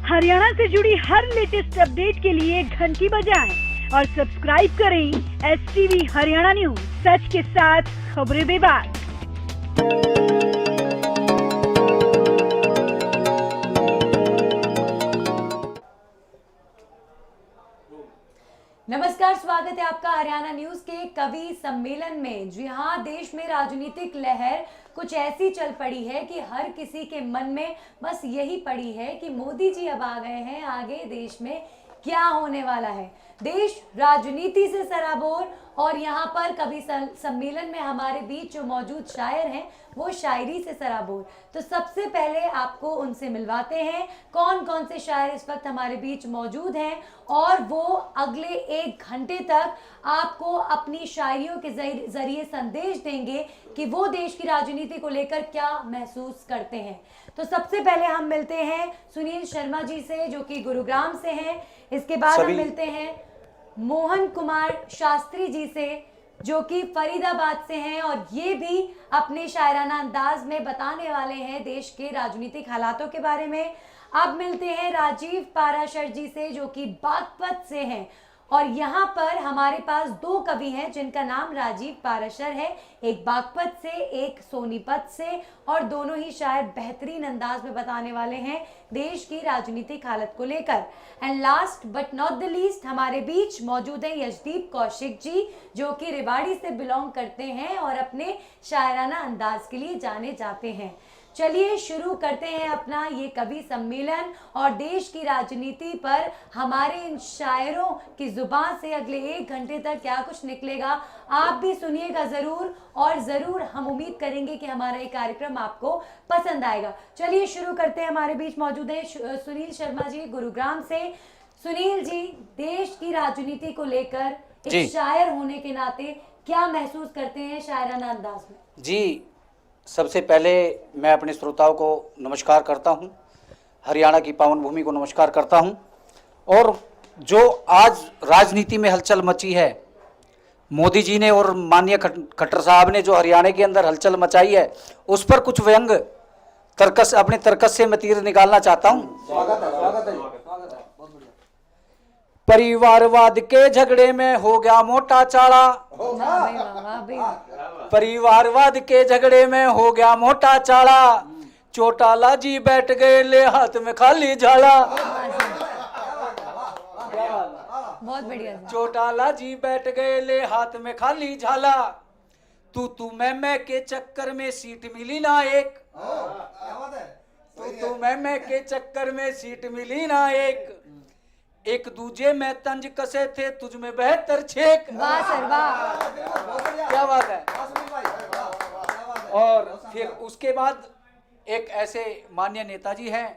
हरियाणा से जुड़ी हर latest update के लिए घंटी बजाएं और सब्सक्राइब करें STV हरियाणा न्यूज, सच के साथ खबरें बेबाक। नमस्कार, स्वागत है आपका हरियाणा न्यूज के कवि सम्मेलन में। जी हाँ, देश में राजनीतिक लहर कुछ ऐसी चल पड़ी है कि हर किसी के मन में बस यही पड़ी है कि मोदी जी अब आ गए हैं, आगे देश में क्या होने वाला है। देश राजनीति से सराबोर और यहाँ पर कवि सम्मेलन में हमारे बीच जो मौजूद शायर हैं वो शायरी से सराबोर। तो सबसे पहले आपको उनसे मिलवाते हैं, कौन कौन से शायर इस वक्त हमारे बीच मौजूद हैं और वो अगले 1 घंटे तक आपको अपनी शायरियों के जरिए संदेश देंगे कि वो देश की राजनीति को लेकर क्या महसूस करते हैं। तो सबसे पहले हम मिलते हैं सुनील शर्मा जी से, जो कि गुरुग्राम से हैं। इसके बाद हम मिलते हैं मोहन कुमार शास्त्री जी से, जो कि फरीदाबाद से हैं और ये भी अपने शायराना अंदाज में बताने वाले हैं देश के राजनीतिक हालातों के बारे में। अब मिलते हैं राजीव पाराशर जी से, जो कि बागपत से हैं और यहाँ पर हमारे पास 2 कवि हैं जिनका नाम राजीव पाराशर है, एक बागपत से, एक सोनीपत से, और दोनों ही शायर बेहतरीन अंदाज में बताने वाले हैं देश की राजनीतिक हालत को लेकर। And last but not the least हमारे बीच मौजूद है यशदीप कौशिक जी, जो कि रेवाड़ी से बिलोंग करते हैं और अपने शायराना अंदाज के लिए जाने जाते हैं। चलिए शुरू करते हैं अपना ये कवि सम्मेलन और देश की राजनीति पर हमारे इन शायरों की जुबान से अगले 1 घंटे तक क्या कुछ निकलेगा। आप भी सुनिएगा जरूर और जरूर हम उम्मीद करेंगे कि हमारा ये कार्यक्रम आपको पसंद आएगा। चलिए शुरू करते हैं। हमारे बीच मौजूद है सुनील शर्मा जी गुरुग्राम से। सुनील जी, देश की राजनीति को लेकर एक शायर होने के नाते क्या महसूस करते हैं शायराना अंदाज में? जी, सबसे पहले मैं अपने श्रोताओं को नमस्कार करता हूं, हरियाणा की पावन भूमि को नमस्कार करता हूं। और जो आज राजनीति में हलचल मची है, मोदी जी ने और माननीय खट्टर साहब ने जो हरियाणा के अंदर हलचल मचाई है, उस पर कुछ व्यंग तर्कस अपने तर्कस से मैं तीर निकालना चाहता हूं। स्वागत है। परिवारवाद के झगड़े में हो गया मोटा चाला, परिवारवाद के झगड़े में हो गया मोटा चाला, चौटाला जी बैठ गए ले हाथ में खाली झाला। बहुत बढ़िया। चौटाला जी बैठ गए ले हाथ में खाली झाला, तू मैं के चक्कर में सीट मिली ना एक, तू मैं के चक्कर में सीट मिली ना एक दूजे में तंज कसे थे तुझ में बेहतर छेक। वाह सर वाह, क्या बात है। और फिर उसके बाद एक ऐसे माननीय नेताजी हैं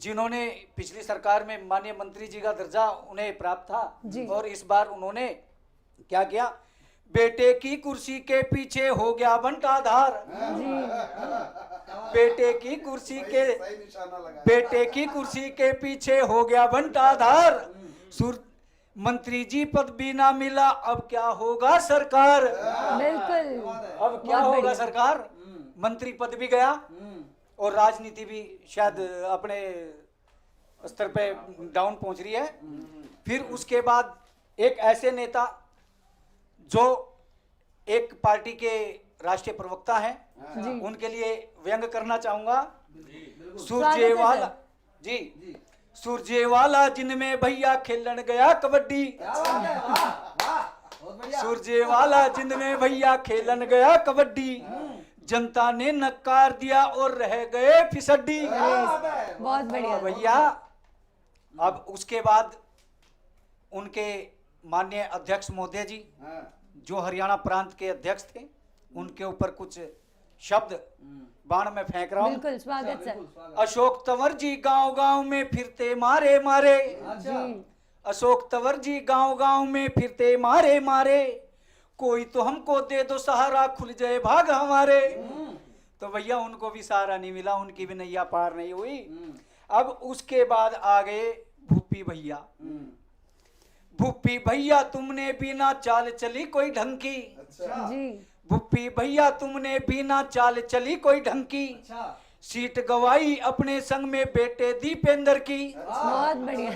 जिन्होंने पिछली सरकार में माननीय मंत्री जी का दर्जा उन्हें प्राप्त था और इस बार उन्होंने क्या किया, बेटे की कुर्सी के पीछे हो गया बंटाधार, बेटे की कुर्सी के पीछे हो गया बंटाधार, मंत्री जी पद भी ना मिला अब क्या होगा सरकार। बिल्कुल, अब क्या होगा सरकार। मंत्री पद भी गया और राजनीति भी शायद अपने स्तर पे डाउन पहुंच रही है। फिर उसके बाद एक ऐसे नेता जो एक पार्टी के राष्ट्रीय प्रवक्ता हैं, उनके लिए व्यंग करना चाहूंगा। सुरजेवाला जी, सुरजेवाला जिनमें भैया खेलन गया कबड्डी, सुरजेवाला जिनमें भैया खेलन गया कबड्डी, जनता ने नकार दिया और रह गए फिसड्डी। बहुत बढ़िया भैया। अब उसके बाद उनके माननीय अध्यक्ष महोदय जी, जो हरियाणा प्रांत के अध्यक्ष थे, उनके ऊपर कुछ शब्द बाण में फेंक रहा हूं। बिल्कुल स्वागत सर। अशोक तंवर जी गांव-गांव में फिरते मारे मारे, अशोक तंवर जी गांव-गांव में फिरते मारे मारे, कोई तो हमको दे दो सहारा खुल जाए भाग हमारे। तो भैया उनको भी सहारा नहीं मिला, उनकी भी नैया पार नहीं हुई। अब उसके बाद आ गए भूपी भैया। भूपी भैया तुमने बिना चाल चली कोई ढंग की, जी भूपी भैया तुमने बिना चाल चली कोई ढंग की, सीट गवाई अपने संग में बेटे दीपेंद्र की। बहुत बढ़िया,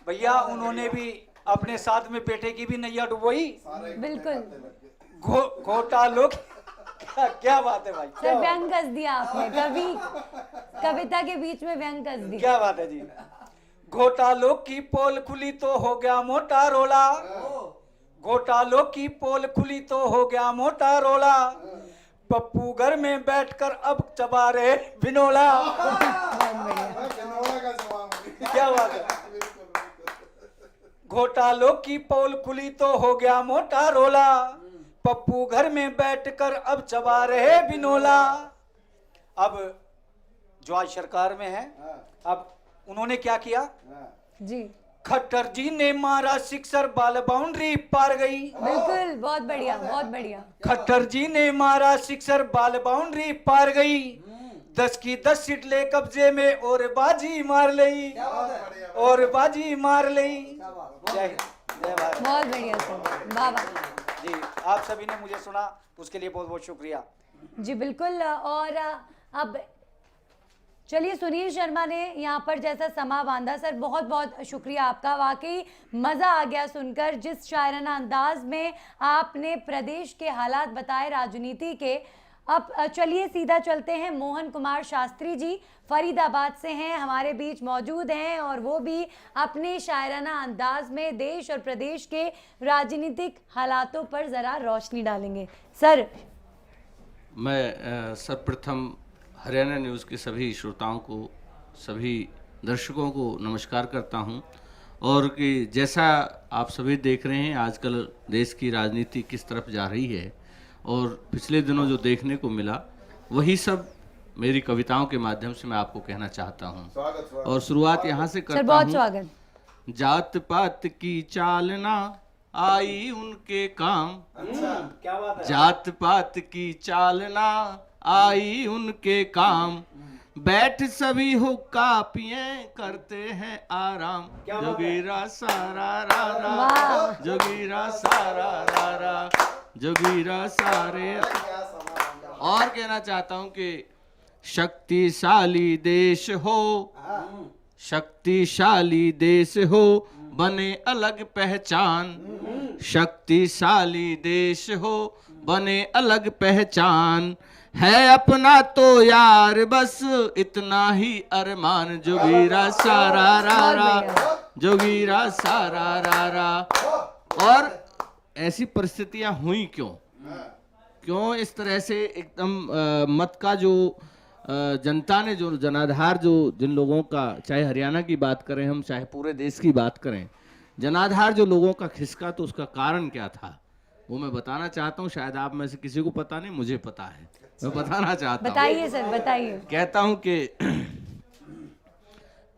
भैया उन्होंने भी अपने साथ में बेटे की भी नैया डुबोई। बिल्कुल घोटालों क्या बात है भाई, सर, व्यंग कस दिया आपने, कविता के बीच में व्यंग कस दिया। क्या बात है जी। घोटालों की पोल खुली तो हो गया मोटा रोला, घोटालों की पोल खुली तो हो गया मोटा रोला, पप्पू घर में बैठकर अब चबा रहे बिनोला। क्या बात है। घोटालों की पोल खुली तो हो गया मोटा रोला, पप्पू घर में बैठकर अब चबा रहे बिनोला। अब जो आज सरकार में है, अब उन्होंने क्या किया जी, खट्टर जी ने मारा सिक्सर, बाल बाउंड्री पार गई। बिल्कुल, बहुत बढ़िया, बहुत बढ़िया। खट्टर जी ने मारा सिक्सर, बाल बाउंड्री पार गई, 10 की 10 सीट ले कब्जे में और बाजी मार ली, और बाजी मार ली। जय हिंद, जय भारत। बहुत बढ़िया सर, वाह वाह जी, आप सभी ने मुझे सुना, उसके लिए बहुत बहुत शुक्रिया जी। बिल्कुल, और अब चलिए, सुनील शर्मा ने यहाँ पर जैसा समा बांधा, सर बहुत बहुत शुक्रिया आपका, वाकई मज़ा आ गया सुनकर, जिस शायराना अंदाज में आपने प्रदेश के हालात बताए राजनीति के। अब चलिए सीधा चलते हैं, मोहन कुमार शास्त्री जी फरीदाबाद से हैं, हमारे बीच मौजूद हैं, और वो भी अपने शायराना अंदाज में देश और प्रदेश के राजनीतिक हालातों पर ज़रा रोशनी डालेंगे। सर, मैं सर्वप्रथम हरियाणा न्यूज़ के सभी श्रोताओं को, सभी दर्शकों को नमस्कार करता हूं, और कि जैसा आप सभी देख रहे हैं आजकल देश की राजनीति किस तरफ जा रही है, और पिछले दिनों जो देखने को मिला वही सब मेरी कविताओं के माध्यम से मैं आपको कहना चाहता हूं। और शुरुआत यहाँ से करता हूं। बहुत स्वागत। जात पात की चालना आई उनके काम, क्या बात है। जात पात की चालना आई उनके काम, बैठ सभी हुक्का पिए करते हैं आराम, जोगीरा सारा रा रा, जोगीरा सारा रा रा, जोगीरा सारे। और कहना चाहता हूं कि शक्तिशाली देश हो, शक्तिशाली देश हो, बने अलग पहचान, शक्तिशाली देश हो, बने अलग पहचान, है अपना तो यार बस इतना ही अरमान, जोगीरा सारा रा रा, जोगीरा सारा रा रा। और ऐसी परिस्थितियां हुई क्यों इस तरह से एकदम मत का जो जनता ने, जो जनाधार, जो जिन लोगों का, चाहे हरियाणा की बात करें हम, चाहे पूरे देश की बात करें, जनाधार जो लोगों का खिसका, तो उसका कारण क्या था वो मैं बताना चाहता हूँ। शायद आप में से किसी को पता नहीं, मुझे पता है, मैं बताना चाहता हूँ। बताइए सर, बताइए। कहता हूँ कि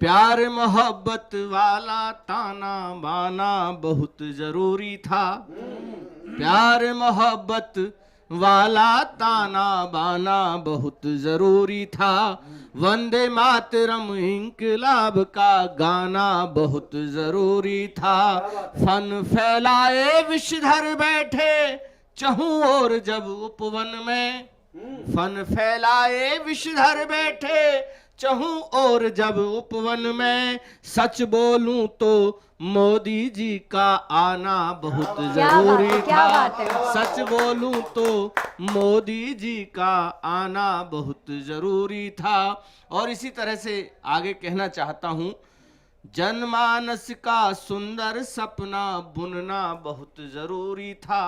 प्यार मोहब्बत वाला ताना बाना बहुत जरूरी था, प्यार मोहब्बत वाला ताना बाना बहुत जरूरी था, वंदे मातरम इंकलाब का गाना बहुत जरूरी था, फन फैलाए विषधर बैठे चहूं और जब उपवन में, फन फैलाए विषधर बैठे चहूं और जब उपवन में, सच बोलूं तो मोदी जी का आना बहुत जरूरी था, सच बोलूं तो मोदी जी का आना बहुत जरूरी था। और इसी तरह से आगे कहना चाहता हूं, जनमानस का सुंदर सपना बुनना बहुत जरूरी था।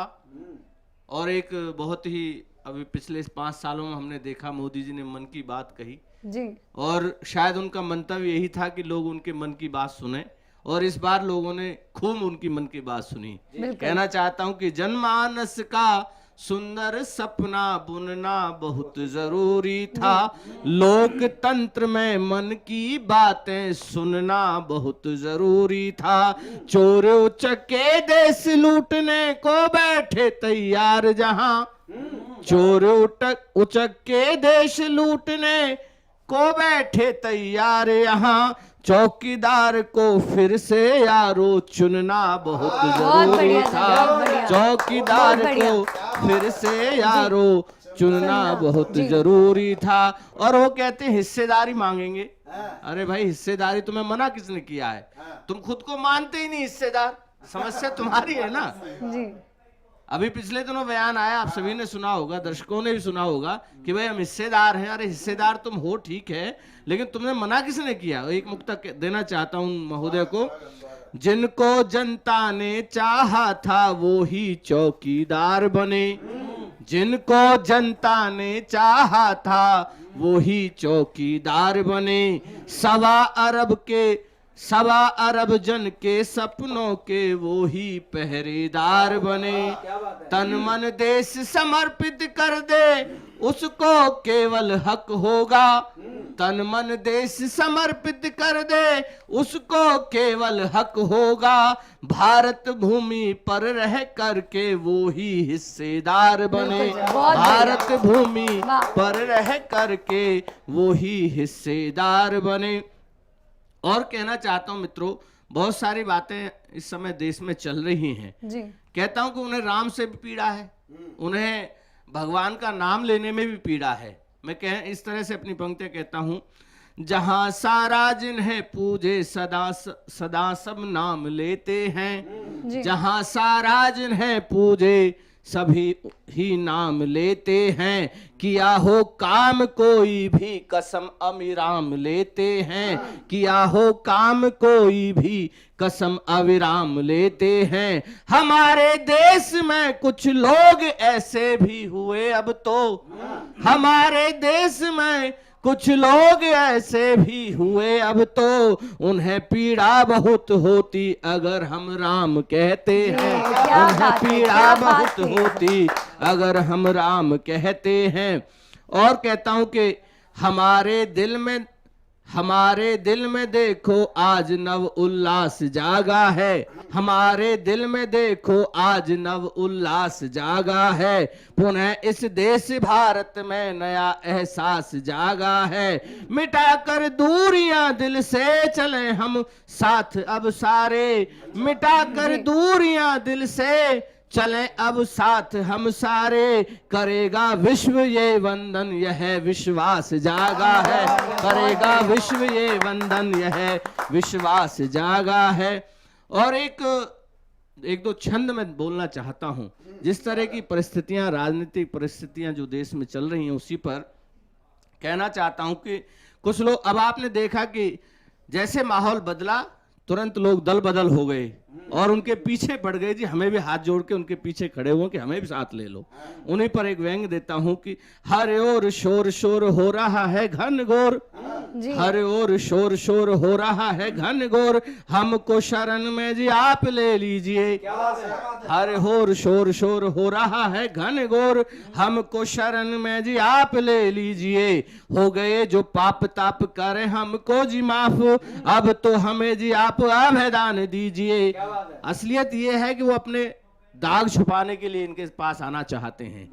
और एक बहुत ही अभी पिछले 5 सालों में हमने देखा, मोदी जी ने मन की बात कही जी, और शायद उनका मंतव्य यही था कि लोग उनके मन की बात सुने, और इस बार लोगों ने खूब उनकी मन की बात सुनी। कहना चाहता हूं कि जनमानस का सुंदर सपना बुनना बहुत जरूरी था, लोकतंत्र में मन की बातें सुनना बहुत जरूरी था, चोर उचक्के देश लूटने को बैठे तैयार जहां, चोर उचक्के देश लूटने को बैठे तैयार यहाँ, चौकीदार को फिर से यारो चुनना बहुत जरूरी था, चौकीदार को फिर से यारो चुनना बहुत जरूरी था। और वो कहते हैं हिस्सेदारी मांगेंगे। अरे भाई हिस्सेदारी तुम्हें मना किसने किया है? तुम खुद को मानते ही नहीं हिस्सेदार, समस्या तुम्हारी है ना। जी अभी पिछले दिनों बयान आया, आप सभी ने सुना होगा, दर्शकों ने भी सुना होगा कि भाई हम हिस्सेदार हैं। अरे हिस्सेदार तुम हो ठीक है, लेकिन तुमने मना किसने किया? एक मुक्ता देना चाहता हूं महोदय को। जिनको जनता ने चाहा था वो ही चौकीदार बने, जिनको जनता ने चाहा था वो ही चौकीदार बने। 1.25 अरब जन के सपनों के वो ही पहरेदार बने। तन मन देश समर्पित कर दे उसको केवल हक होगा, तन मन देश समर्पित कर दे उसको केवल हक होगा। भारत भूमि पर रह करके वो ही हिस्सेदार बने, भारत भूमि पर रह करके वो ही हिस्सेदार बने। और कहना चाहता हूं मित्रों, बहुत सारी बातें इस समय देश में चल रही हैं जी। कहता हूं कि उन्हें राम से भी पीड़ा है, उन्हें भगवान का नाम लेने में भी पीड़ा है। मैं इस तरह से अपनी पंक्तियां कहता हूं। जहां सारा जिन्हें पूजे सदा सदा सब नाम लेते हैं, जहां सारा जिन्हें पूजे सभी ही नाम लेते हैं। किया हो काम कोई भी कसम अविराम लेते हैं, किया हो काम कोई भी कसम अविराम लेते हैं। हमारे देश में कुछ लोग ऐसे भी हुए अब तो, हमारे देश में कुछ लोग ऐसे भी हुए अब तो, उन्हें पीड़ा बहुत होती अगर हम राम कहते हैं, उन्हें पीड़ा बहुत होती अगर हम राम कहते हैं। और कहता हूं कि हमारे दिल में देखो आज नव उल्लास जागा है, हमारे दिल में देखो आज नव उल्लास जागा है। पुनः इस देश भारत में नया एहसास जागा है। मिटाकर दूरियां दिल से चले हम साथ अब सारे, मिटाकर दूरियां दिल से चलें अब साथ हम सारे। करेगा विश्व ये वंदन यह विश्वास जागा है, करेगा विश्व ये वंदन यह विश्वास जागा है। और एक दो छंद में बोलना चाहता हूं। जिस तरह की परिस्थितियां, राजनीतिक परिस्थितियां जो देश में चल रही हैं, उसी पर कहना चाहता हूं कि कुछ लोग, अब आपने देखा कि जैसे माहौल बदला तुरंत लोग दल बदल हो गए और उनके पीछे पड़ गए। जी हमें भी हाथ जोड़ के उनके पीछे खड़े हुए कि हमें भी साथ ले लो। उन्हीं पर एक व्यंग देता हूं कि हर ओर शोर शोर हो रहा है घन घोर, हर ओर शोर शोर हो रहा है घन घोर, हमको शरण में जी आप ले लीजिए। हर ओर शोर शोर हो रहा है घन घोर, हमको शरण में जी आप ले लीजिए। हो गए जो पाप ताप करे हमको जी माफ, अब तो हमें जी आप अभयदान दीजिए। असलियत ये है कि वो अपने दाग छुपाने के लिए इनके पास आना चाहते हैं।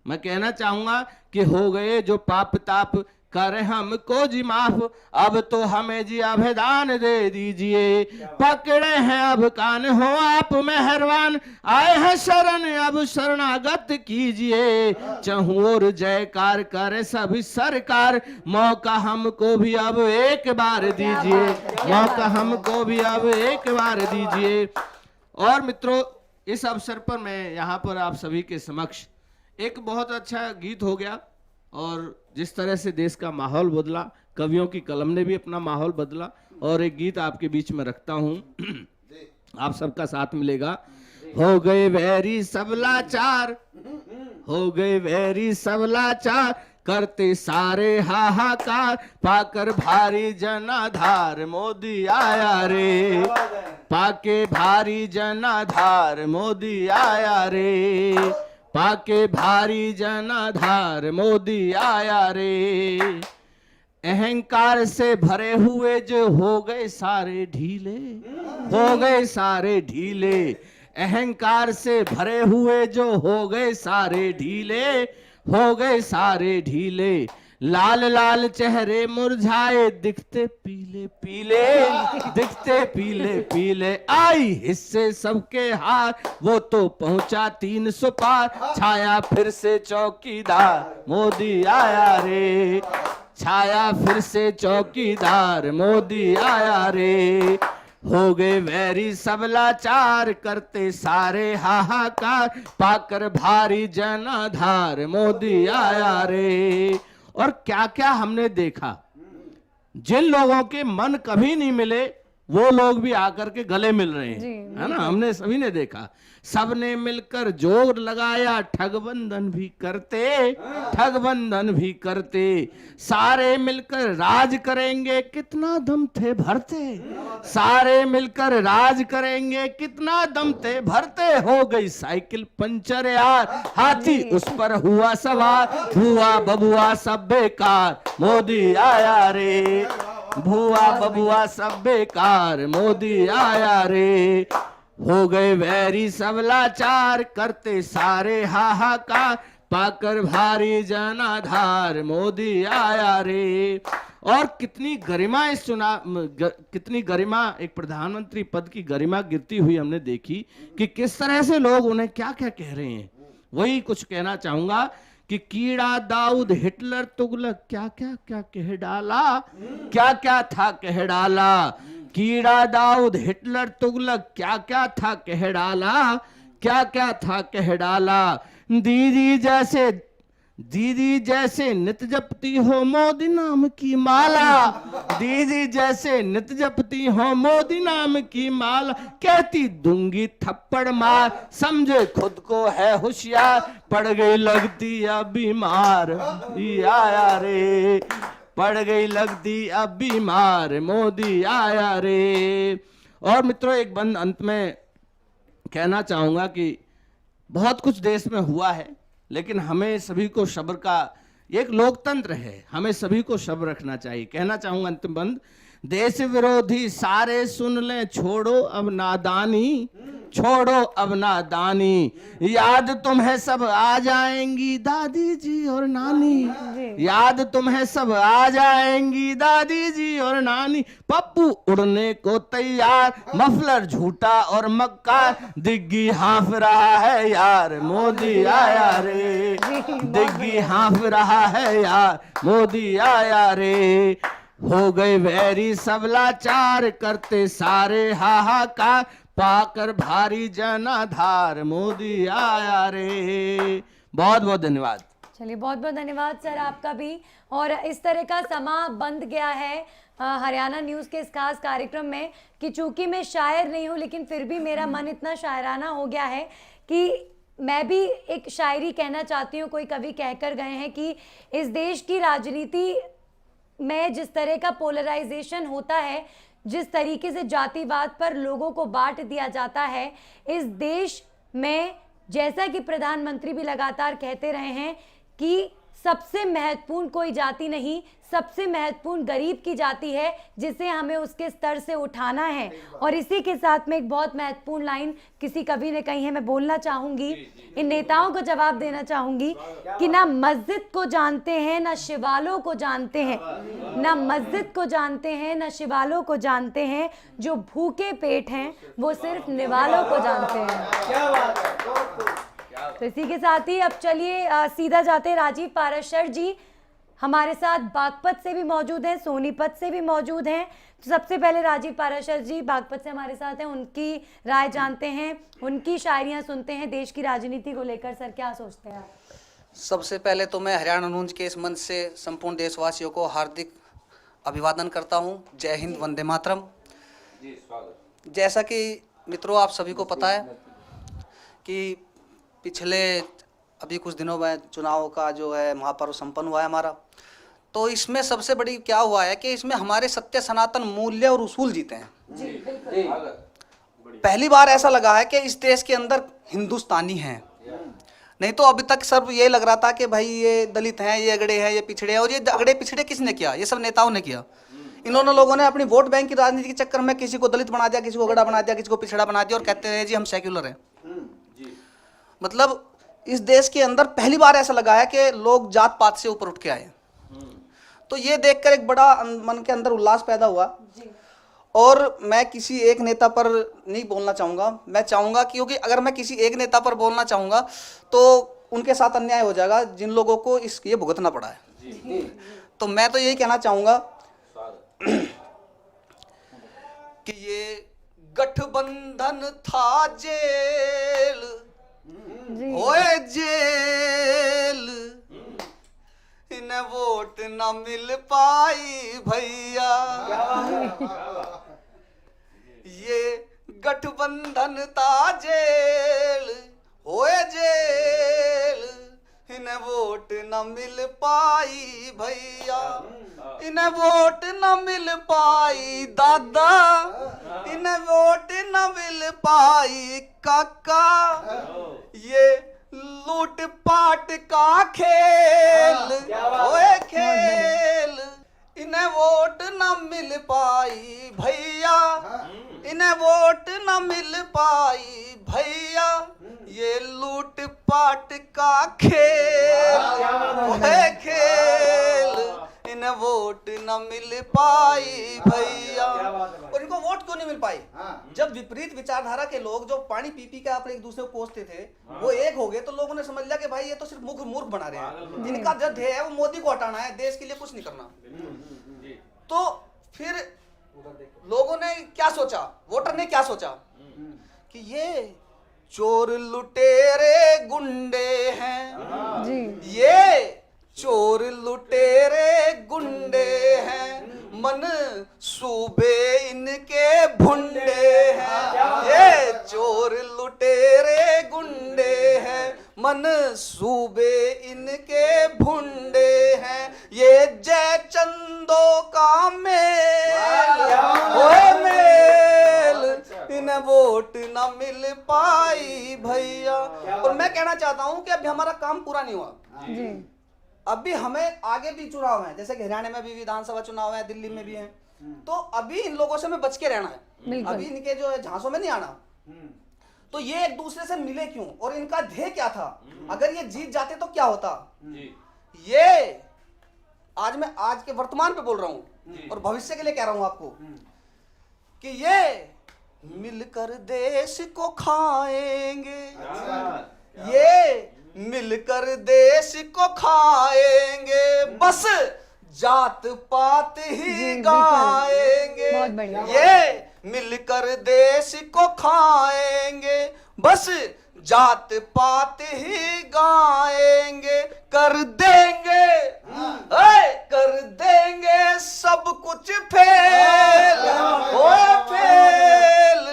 मैं कहना चाहूंगा कि हो गए जो पाप ताप करे हमको जी माफ, अब तो हमें जी अभयदान दे दीजिए। पकड़े हैं अब कान हो आप मेहरबान, आए हैं शरण अब शरणागत कीजिए। चहुं ओर जयकार करे सभी सरकार, मौका हमको भी अब एक बार दीजिए, मौका हमको भी अब एक बार दीजिए। और मित्रों, इस अवसर पर मैं यहाँ पर आप सभी के समक्ष एक बहुत अच्छा गीत हो गया। और जिस तरह से देश का माहौल बदला, कवियों की कलम ने भी अपना माहौल बदला, और एक गीत आपके बीच में रखता हूं, आप सबका साथ मिलेगा। हो गए वैरी सब लाचार, हो गए वैरी सब लाचार, करते सारे हाहाकार, पाकर भारी जनाधार मोदी आया रे, पाके भारी जनाधार मोदी आया रे, पाके भारी जनाधार मोदी आया रे। अहंकार से भरे हुए जो हो गए सारे ढीले, हो गए सारे ढीले, अहंकार से भरे हुए जो हो गए सारे ढीले, हो गए सारे ढीले। लाल लाल चेहरे मुरझाए दिखते पीले पीले, दिखते पीले पीले। आई हिस्से सबके हार, वो तो पहुंचा 300 पार। छाया फिर से चौकीदार, मोदी आया रे। छाया फिर से चौकीदार, मोदी आया रे। हो गए वैरी सब लाचार, करते सारे हाहाकार। पाकर भारी जनाधार, मोदी आया रे। और क्या क्या हमने देखा, जिन लोगों के मन कभी नहीं मिले वो लोग भी आकर के गले मिल रहे हैं, है ना। हमने सभी ने देखा, सबने मिलकर जोर लगाया, ठगबंधन भी करते, ठगबंधन भी करते। सारे मिलकर राज करेंगे, कितना दम थे भरते। सारे मिलकर राज करेंगे, कितना दम थे भरते। हो गई साइकिल पंचर यार, हाथी उस पर हुआ सवार। हुआ बबुआ सब बेकार, मोदी आया रे। भुआ बबुआ सब बेकार, मोदी आया रे। हो गए वैरी सब लाचार, करते सारे हाहाकार। पाकर भारी जनाधार, मोदी आया रे। और कितनी गरिमा इस कितनी गरिमा, एक प्रधानमंत्री पद की गरिमा गिरती हुई हमने देखी कि किस तरह से लोग उन्हें क्या क्या कह रहे हैं। वही कुछ कहना चाहूंगा कि कीड़ा दाऊद हिटलर तुगलक, क्या क्या क्या कह डाला, क्या क्या था कह डाला। कीड़ा दाऊद हिटलर तुगलक, क्या क्या था कह डाला, क्या क्या था कह डाला। दीदी जैसे नित जपती हो मोदी नाम की माला। दीदी जैसे नित जपती हो मोदी नाम की माला। कहती दूंगी थप्पड़ मार, समझे खुद को है होशियार। पड़ गई लगती अब बीमार, मोदी आया रे। पड़ गई लगती अब बीमार, मोदी आया रे। और मित्रों, एक बंद अंत में कहना चाहूंगा कि बहुत कुछ देश में हुआ है, लेकिन हमें सभी को सब्र का, एक लोकतंत्र है, हमें सभी को सब्र रखना चाहिए। कहना चाहूंगा अंतिम बंद, देश विरोधी सारे सुन लें, छोड़ो अब नादानी, छोड़ो अब नादानी। याद तुम्हें सब आ जाएंगी दादी जी और नानी। याद तुम्हें सब आ जाएंगी दादी जी और नानी। पप्पू उड़ने को तैयार, मफलर झूठा और मक्का। दिग्गी हाँफ रहा है यार, मोदी आया रे। दिग्गी हाँफ रहा है यार, मोदी आया रे। हो गए वैरी सब लाचार, करते सारे हाहाकार। पाकर भारी जनाधार, मोदी आया रे। बहुत बहुत धन्यवाद। चलिए, बहुत बहुत धन्यवाद सर आपका भी। और इस तरह का समा बंध गया है हरियाणा न्यूज़ के इस खास कार्यक्रम में कि चूंकि मैं शायर नहीं हूँ, लेकिन फिर भी मेरा मन इतना शायराना हो गया है कि मैं भी एक शायरी कहना चाहती हूँ। कोई कवि कहकर गए हैं कि इस देश की राजनीति में जिस तरह का पोलराइजेशन होता है, जिस तरीके से जातिवाद पर लोगों को बांट दिया जाता है, इस देश में, जैसा कि प्रधानमंत्री भी लगातार कहते रहे हैं कि सबसे महत्वपूर्ण कोई जाति नहीं, सबसे महत्वपूर्ण गरीब की जाति है, जिसे हमें उसके स्तर से उठाना है। और इसी के साथ में एक बहुत महत्वपूर्ण लाइन किसी कवि ने कही है, मैं बोलना चाहूंगी, इन नेताओं को जवाब देना चाहूंगी कि ना मस्जिद को जानते हैं ना शिवालों को जानते हैं, ना मस्जिद को जानते हैं ना शिवालों को जानते हैं। जो भूखे पेट हैं वो सिर्फ निवालों को जानते हैं। तो इसी के साथ ही अब चलिए सीधा जाते हैं राजीव पाराशर जी हमारे साथ बागपत से भी मौजूद हैं, सोनीपत से भी मौजूद हैं। तो सबसे पहले राजीव पाराशर जी बागपत से हमारे साथ हैं, उनकी राय जानते हैं, उनकी शायरियां सुनते हैं। देश की राजनीति को लेकर सर क्या सोचते हैं आप? सबसे पहले तो मैं हरियाणा न्यूज़ के इस मंच से संपूर्ण देशवासियों को हार्दिक अभिवादन करता हूं। जय हिंद, वंदे मातरम। जैसा कि मित्रों आप सभी को पता है कि पिछले अभी कुछ दिनों में चुनाव का जो है महापर्व संपन्न हुआ है हमारा, तो इसमें सबसे बड़ी क्या हुआ है कि इसमें हमारे सत्य सनातन मूल्य और उसूल जीते हैं। पहली बार ऐसा लगा है कि इस देश के अंदर हिंदुस्तानी हैं, नहीं तो अभी तक सब ये लग रहा था कि भाई ये दलित हैं, ये अगड़े हैं, ये पिछड़े हैं। और ये अगड़े पिछड़े किसने किया? ये सब नेताओं ने किया। इन्होंने लोगों ने अपनी वोट बैंक की राजनीति के चक्कर में किसी को दलित बना दिया, किसी को अगड़ा बना दिया, किसी को पिछड़ा बना दिया और कहते हैं जी हम सेक्युलर हैं। मतलब इस देश के अंदर पहली बार ऐसा लगा है कि लोग जात पात से ऊपर उठ के आए। तो ये देखकर एक बड़ा मन के अंदर उल्लास पैदा हुआ। और मैं किसी एक नेता पर नहीं बोलना चाहूँगा, मैं चाहूँगा क्योंकि अगर मैं किसी एक नेता पर बोलना चाहूँगा तो उनके साथ अन्याय हो जाएगा जिन लोगों को ये भुगतना पड़ा है। तो मैं तो यही कहना चाहूँगा कि ये गठबंधन था जेल, ओए जेल, इन्हें वोट न मिल पाई भैया। ये गठबंधन था जेल, ओए जेल, इन्हें वोट न मिल पाई भैया, इन्हें वोट न मिल पाई दादा, इन्हें वोट न मिल पाई काका। ये लूट पाट का खेल, ओए खेल, इन्हें वोट न मिल पाई भैया, इन्हें वोट न मिल पाई भैया। ये लूट पाट का खेल, ओए खेल, इन्हें वोट न मिल पाई भैया। और इनको वोट क्यों नहीं मिल पाई? जब विपरीत विचारधारा के लोग जो पानी पी पी के आप एक दूसरे को कोसते थे वो एक हो गए, तो लोगों ने समझ लिया कि भाई ये तो सिर्फ मूर्ख बना रहे हैं, जिनका जो ध्येय है वो मोदी को हटाना है, देश के लिए कुछ नहीं करना। तो फिर लोगों ने क्या सोचा, वोटर ने क्या सोचा कि ये चोर लुटेरे गुंडे हैं जी, ये चोर लुटेरे गुंडे हैं, मन सूबे इनके भुंडे हैं। ये चोर लुटेरे गुंडे हैं, मन सूबे इनके भुंडे हैं। ये जय चंदो का मेल, ओए मेल, इन्हें वोट न मिल पाई भैया। और मैं कहना चाहता हूं कि अभी हमारा काम पूरा नहीं हुआ जी। अभी हमें आगे भी चुनाव है, जैसे कि हरियाणा में भी विधानसभा चुनाव है, दिल्ली में भी है, तो अभी इन लोगों से हमें बच के रहना है, अभी इनके जो झांसों में नहीं आना। तो ये एक दूसरे से मिले क्यों और इनका ध्येय क्या था? अगर ये जीत जाते तो क्या होता? ये आज मैं आज के वर्तमान पे बोल रहा हूं और भविष्य के लिए कह रहा हूं आपको कि ये मिलकर देश को खाएंगे, ये मिलकर देश को खाएंगे, बस जात पात ही गाएंगे। ये मिलकर देश को खाएंगे, बस जात पात ही गाएंगे। कर देंगे कर देंगे सब कुछ फेल, ओए फेल,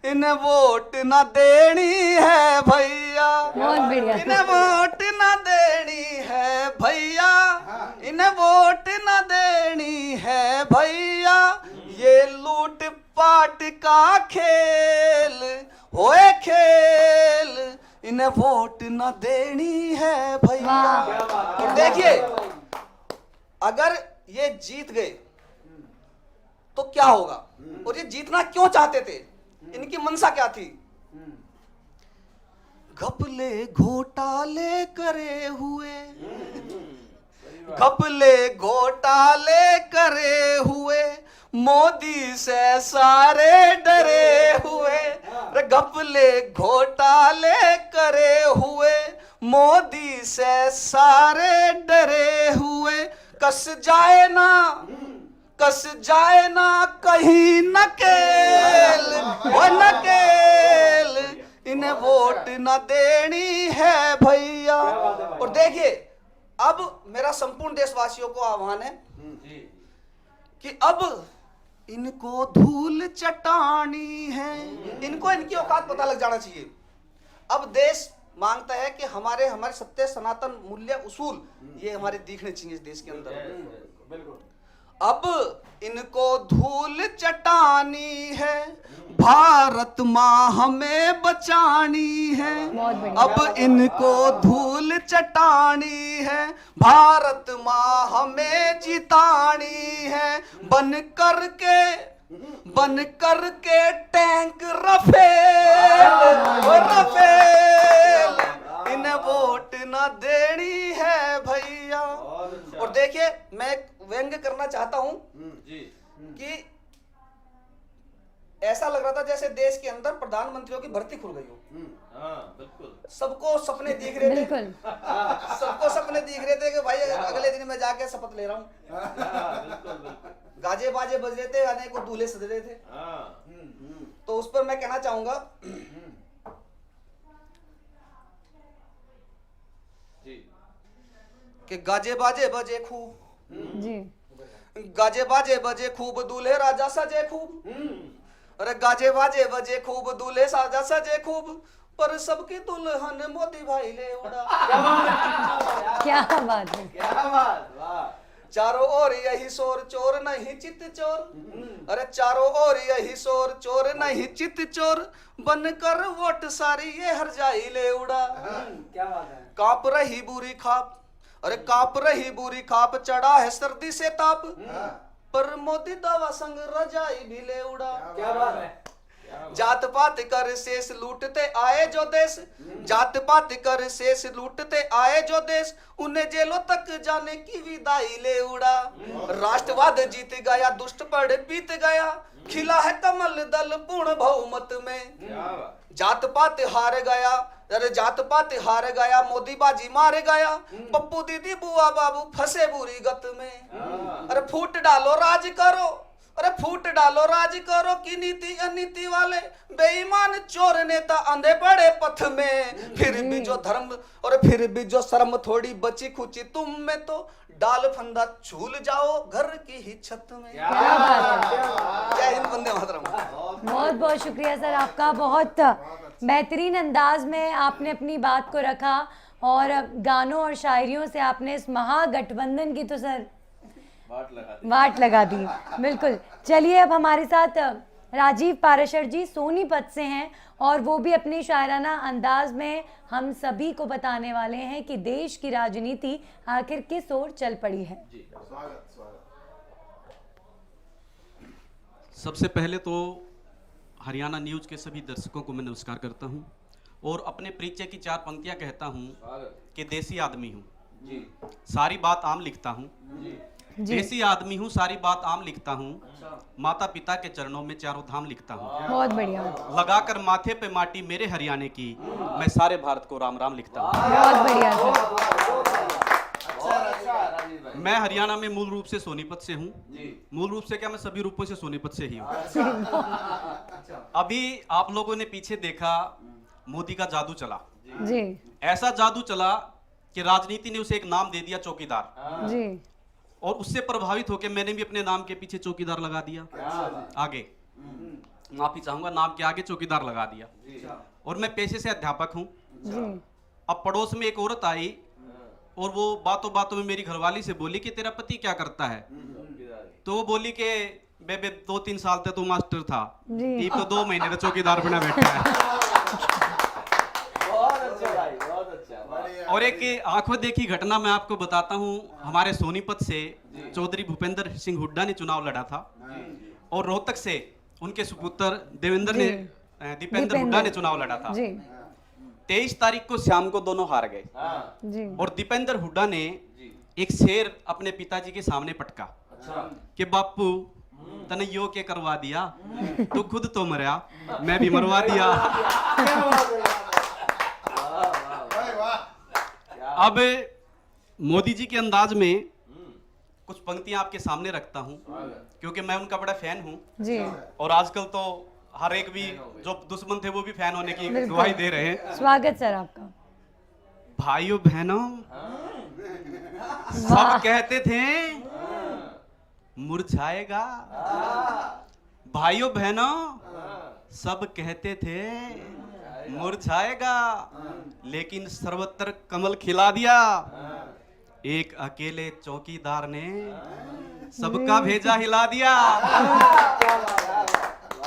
इन्हें वोट न देनी है भैया, इन्हें वोट न देनी है भैया, इन्हें वोट न देनी है भैया। ये लूट पाट का खेल, होए खेल, इन्हें वोट न देनी है भैया। और देखिए अगर ये जीत गए तो क्या होगा, और ये जीतना क्यों चाहते थे, इनकी मंशा क्या थी? घपले घोटाले करे हुए, घपले घोटाले करे हुए, मोदी से सारे डरे हुए। घपले घोटाले करे हुए, मोदी से सारे डरे हुए। कस जाए ना कहीं नकेल, वो नकेल, इन्हें वोट न देनी है भैया। और देखिए अब मेरा संपूर्ण देशवासियों को आह्वान है कि अब इनको धूल चटानी है, इनको इनकी औकात पता लग जाना चाहिए। अब देश मांगता है कि हमारे सत्य सनातन मूल्य उसूल ये हमारे दिखने चाहिए इस देश के अंदर। अब इनको धूल चटानी है, भारत माँ हमें बचानी है। अब इनको धूल चटानी है, भारत माँ हमें जितानी है। बन करके टैंक रफेल, रफेल, इन्हें वोट न देनी है भैया। और देखिए मैं एक व्यंग्य करना चाहता हूं कि ऐसा लग रहा था जैसे देश के अंदर प्रधानमंत्रियों की भर्ती खुल गई हो। बिल्कुल। सबको सपने दिख रहे थे, बिल्कुल। सबको सपने दिख रहे थे कि भाई अगले दिन मैं जाके शपथ ले रहा हूँ। गाजे बाजे बज रहे थे, अनेक को दूल्हे सज रहे थे। तो उस पर मैं कहना चाहूंगा कि गाजे बाजे बजे खूब, जी गाजे बाजे बजे खूब, दूल्हे राजा सजे खूब। अरे गाजे बाजे बजे खूब, दूल्हे राजा सजे खूब, पर सबकी दुल्हन मोदी भाई ले उड़ा। क्या बात है। चारों ओर यही शोर, चोर नहीं चित चोर। अरे चारों ओर यही शोर, चोर नहीं चित चोर, बनकर वोट सारी ये हर जाई ले उड़ा। क्या बात है। कांप रही बुरी खाप, अरे कांप रही बुरी खाप, चढ़ा है सर्दी से ताप, पर मोदी दवा संग रजाई भी ले उड़ा। क्या बात है। जात पात कर शेष लूटते आए जो देश, जात पात कर शेष लूटते आए जो देश, उन्हें जेलों तक जाने की विदाई ले उड़ा। राष्ट्रवाद जीत गया, दुष्ट पर बीत गया, खिला है कमल दल पूर्ण बहुमत में। जात पात हार गया, अरे जात पात हार गया, मोदी बाजी मार गया, पप्पू दीदी बुआ बाबू फंसे बुरी गत में। अरे फूट डालो राज करो, अरे फूट डालो राज करो, की नीति अनीति वाले बेईमान चोर नेता अंधे पड़े पथ में। फिर भी जो धर्म और फिर भी जो शर्म थोड़ी बची खुची तुम में, तो डाल फंदा झूल जाओ घर की ही छत में। जय हिंद, वंदे मातरम। बहुत बहुत शुक्रिया सर आपका। बहुत बेहतरीन अंदाज में आपने अपनी बात को रखा और गानों और शायरियों से आपने इस महागठबंधन की तो सर वाट लगा दी। बिल्कुल। चलिए अब हमारे साथ राजीव पाराशर जी सोनीपत से हैं और वो भी अपनी शायराना अंदाज में हम सभी को बताने वाले हैं कि देश की राजनीति आखिर किस ओर चल पड़ी है। सबसे पहले तो हरियाणा न्यूज़ के सभी दर्शकों को मैं नमस्कार करता हूं और अपने परिचय की 4 पंक्तियां कहता हूं कि देसी आदमी हूं, सारी बात आम लिखता हूं। देसी आदमी हूं, सारी बात आम लिखता हूं, माता पिता के चरणों में चारों धाम लिखता हूं। बहुत बढ़िया। लगाकर माथे पे माटी मेरे हरियाणे की, मैं सारे भारत को राम राम लिखता हूं। बहुत बढ़िया सर। मैं हरियाणा में मूल रूप से सोनीपत से हूँ। मूल रूप से क्या, मैं सभी रूपों से सोनीपत से ही हूँ। अभी आप लोगों ने पीछे देखा मोदी का जादू चला जी। ऐसा जादू चला कि राजनीति ने उसे एक नाम दे दिया, चौकीदार जी। और उससे प्रभावित होकर मैंने भी अपने नाम के पीछे चौकीदार लगा दिया। आगे माफी चाहूंगा, नाम के आगे चौकीदार लगा दिया। और मैं पेशे से अध्यापक हूँ। अब पड़ोस में एक औरत आई और वो बातों बातों में मेरी घरवाली से बोली कि तेरा पति क्या करता है। तो वो बोली कि बेबे 2-3 साल तक तो मास्टर था, ये तो 2 महीने तो चौकीदार बना बैठा है। और एक आंखों देखी घटना मैं आपको बताता हूँ। हमारे सोनीपत से चौधरी भूपेंद्र सिंह हुड्डा ने चुनाव लड़ा था और रोहतक से उनके सुपुत्र दीपेंद्र हुड्डा ने चुनाव लड़ा था। 23 तारीख को शाम को दोनों हार गए और दीपेंद्र हुड्डा ने एक शेर अपने पिताजी के सामने पटका कि बापू तने यो के करवा दिया, तू खुद तो मरा, मैं भी मरवा दिया। अब मोदी जी के अंदाज में कुछ पंक्तियां आपके सामने रखता हूं क्योंकि मैं उनका बड़ा फैन हूं और आजकल तो हर एक भी जो दुश्मन थे वो भी फैन होने की गवाही दे रहे हैं। स्वागत सर आपका। भाइयों बहनों, सब कहते थे मुरझाएगा। भाइयों बहनों, सब कहते थे मुरझाएगा, लेकिन सर्वत्र कमल खिला दिया। एक अकेले चौकीदार ने सबका भेजा हिला दिया।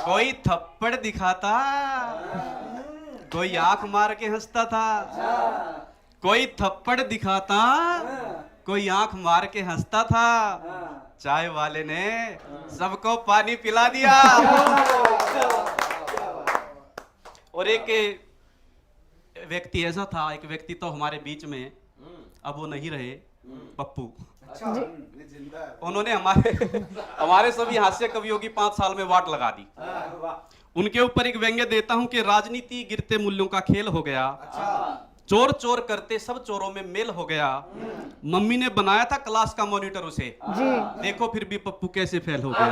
कोई थप्पड़ दिखाता, कोई आंख मार के हंसता था। कोई थप्पड़ दिखाता, कोई आंख मार के हंसता था। चाय वाले ने सबको पानी पिला दिया। और एक व्यक्ति ऐसा था, एक व्यक्ति तो हमारे बीच में, अब वो नहीं रहे, पप्पू। उन्होंने हमारे सभी हास्य कवियों की 5 साल में वाट लगा दी। उनके ऊपर एक व्यंग्य देता हूं कि राजनीति गिरते मूल्यों का खेल हो गया, चोर चोर करते सब चोरों में मेल हो गया। मम्मी ने बनाया था क्लास का मॉनिटर उसे, देखो फिर भी पप्पू कैसे फेल हो गया।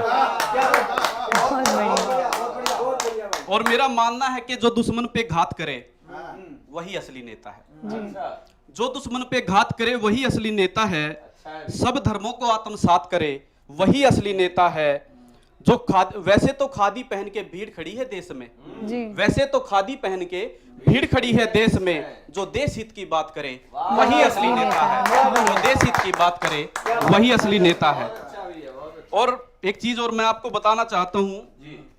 और मेरा मानना है कि जो दुश्मन पे घात करे वही असली नेता है। जो दुश्मन पे घात करे वही असली नेता है। सब धर्मों को आत्मसात करे वही असली नेता है। जो वैसे तो खादी पहन के भीड़ खड़ी है देश में, वैसे तो खादी पहन के भीड़ खड़ी है देश में। जो देश हित की बात करे वही असली नेता है। जो देश हित की बात करे वही असली नेता है। और एक चीज और मैं आपको बताना चाहता हूँ,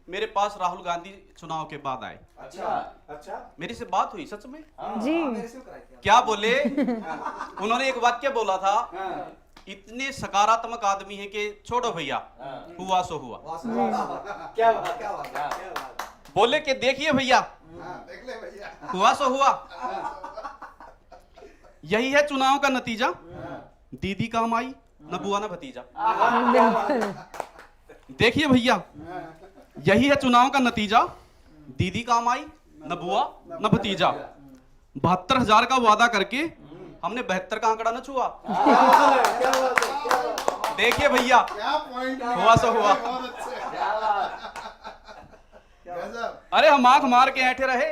मेरे पास राहुल गांधी चुनाव के बाद आए। अच्छा, मेरी से बात हुई सच में जी। क्या बोले? उन्होंने एक वाक्य बोला था, इतने सकारात्मक आदमी है कि छोड़ो भैया, हुआ सो हुआ। क्या बात। बोले कि देखिए भैया, हुआ सो हुआ। यही है चुनाव का नतीजा। दीदी काम आई, न बुआ न भतीजा। देखिए भैया, यही है चुनाव का नतीजा। दीदी काम आई, न बुआ न भतीजा। 72,000 का वादा करके हमने 72 का आंकड़ा न छुआ। देखिए भैया, हुआ सो हुआ। अरे हम आंख मार के ऐठे रहे,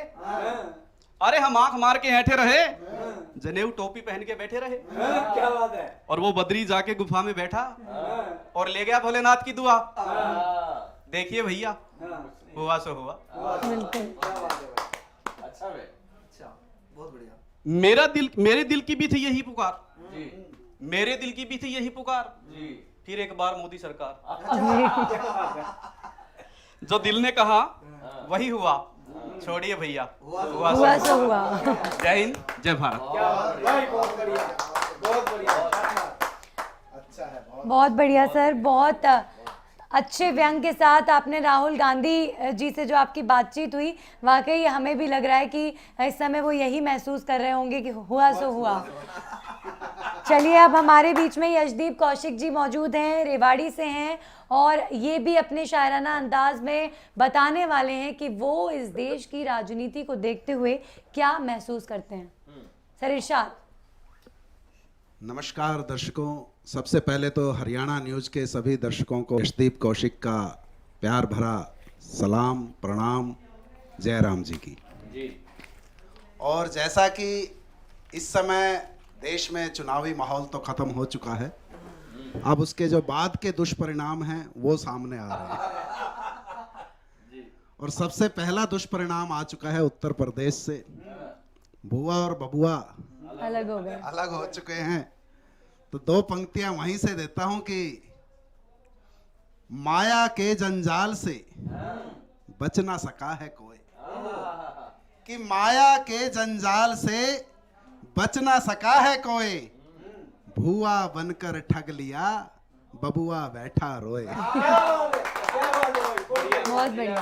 अरे हम आंख मार के ऐठे रहे, जनेऊ टोपी पहन के बैठे रहे। क्या बात है। और वो बद्री जाके गुफा में बैठा और ले गया भोलेनाथ की दुआ। देखिए भैया, हुआ सो हुआ। अच्छा बहुत बढ़िया। मेरे दिल की भी थी यही पुकार, मेरे दिल की भी थी यही पुकार। फिर एक बार मोदी सरकार। जो दिल ने कहा वही हुआ। छोड़िए भैया, हुआ सो हुआ। जय हिंद, जय भारत। बहुत बढ़िया, बहुत बढ़िया। अच्छा है, बहुत बढ़िया सर। बहुत अच्छे व्यंग के साथ आपने राहुल गांधी जी से जो आपकी बातचीत हुई, वाकई हमें भी लग रहा है कि इस समय वो यही महसूस कर रहे होंगे कि हुआ सो हुआ। चलिए, अब हमारे बीच में यशदीप कौशिक जी मौजूद हैं, रेवाड़ी से हैं, और ये भी अपने शायराना अंदाज में बताने वाले हैं कि वो इस देश की राजनीति को देखते हुए क्या महसूस करते हैं। सर इरशाद। नमस्कार दर्शकों, सबसे पहले तो हरियाणा न्यूज़ के सभी दर्शकों को यशदीप कौशिक का प्यार भरा सलाम, प्रणाम, जय राम जी की। और जैसा कि इस समय देश में चुनावी माहौल तो ख़त्म हो चुका है, अब उसके जो बाद के दुष्परिणाम हैं वो सामने आ रहे हैं। और सबसे पहला दुष्परिणाम आ चुका है उत्तर प्रदेश से। बुआ और बबुआ अलग हो गए, अलग हो चुके हैं। तो 2 पंक्तियां वहीं से देता हूं कि माया के जंजाल से बच ना सका है कोई, कि माया के जंजाल से बच ना सका है कोई, भुआ बनकर ठग लिया बबुआ बैठा रोए। बहुत बढ़िया।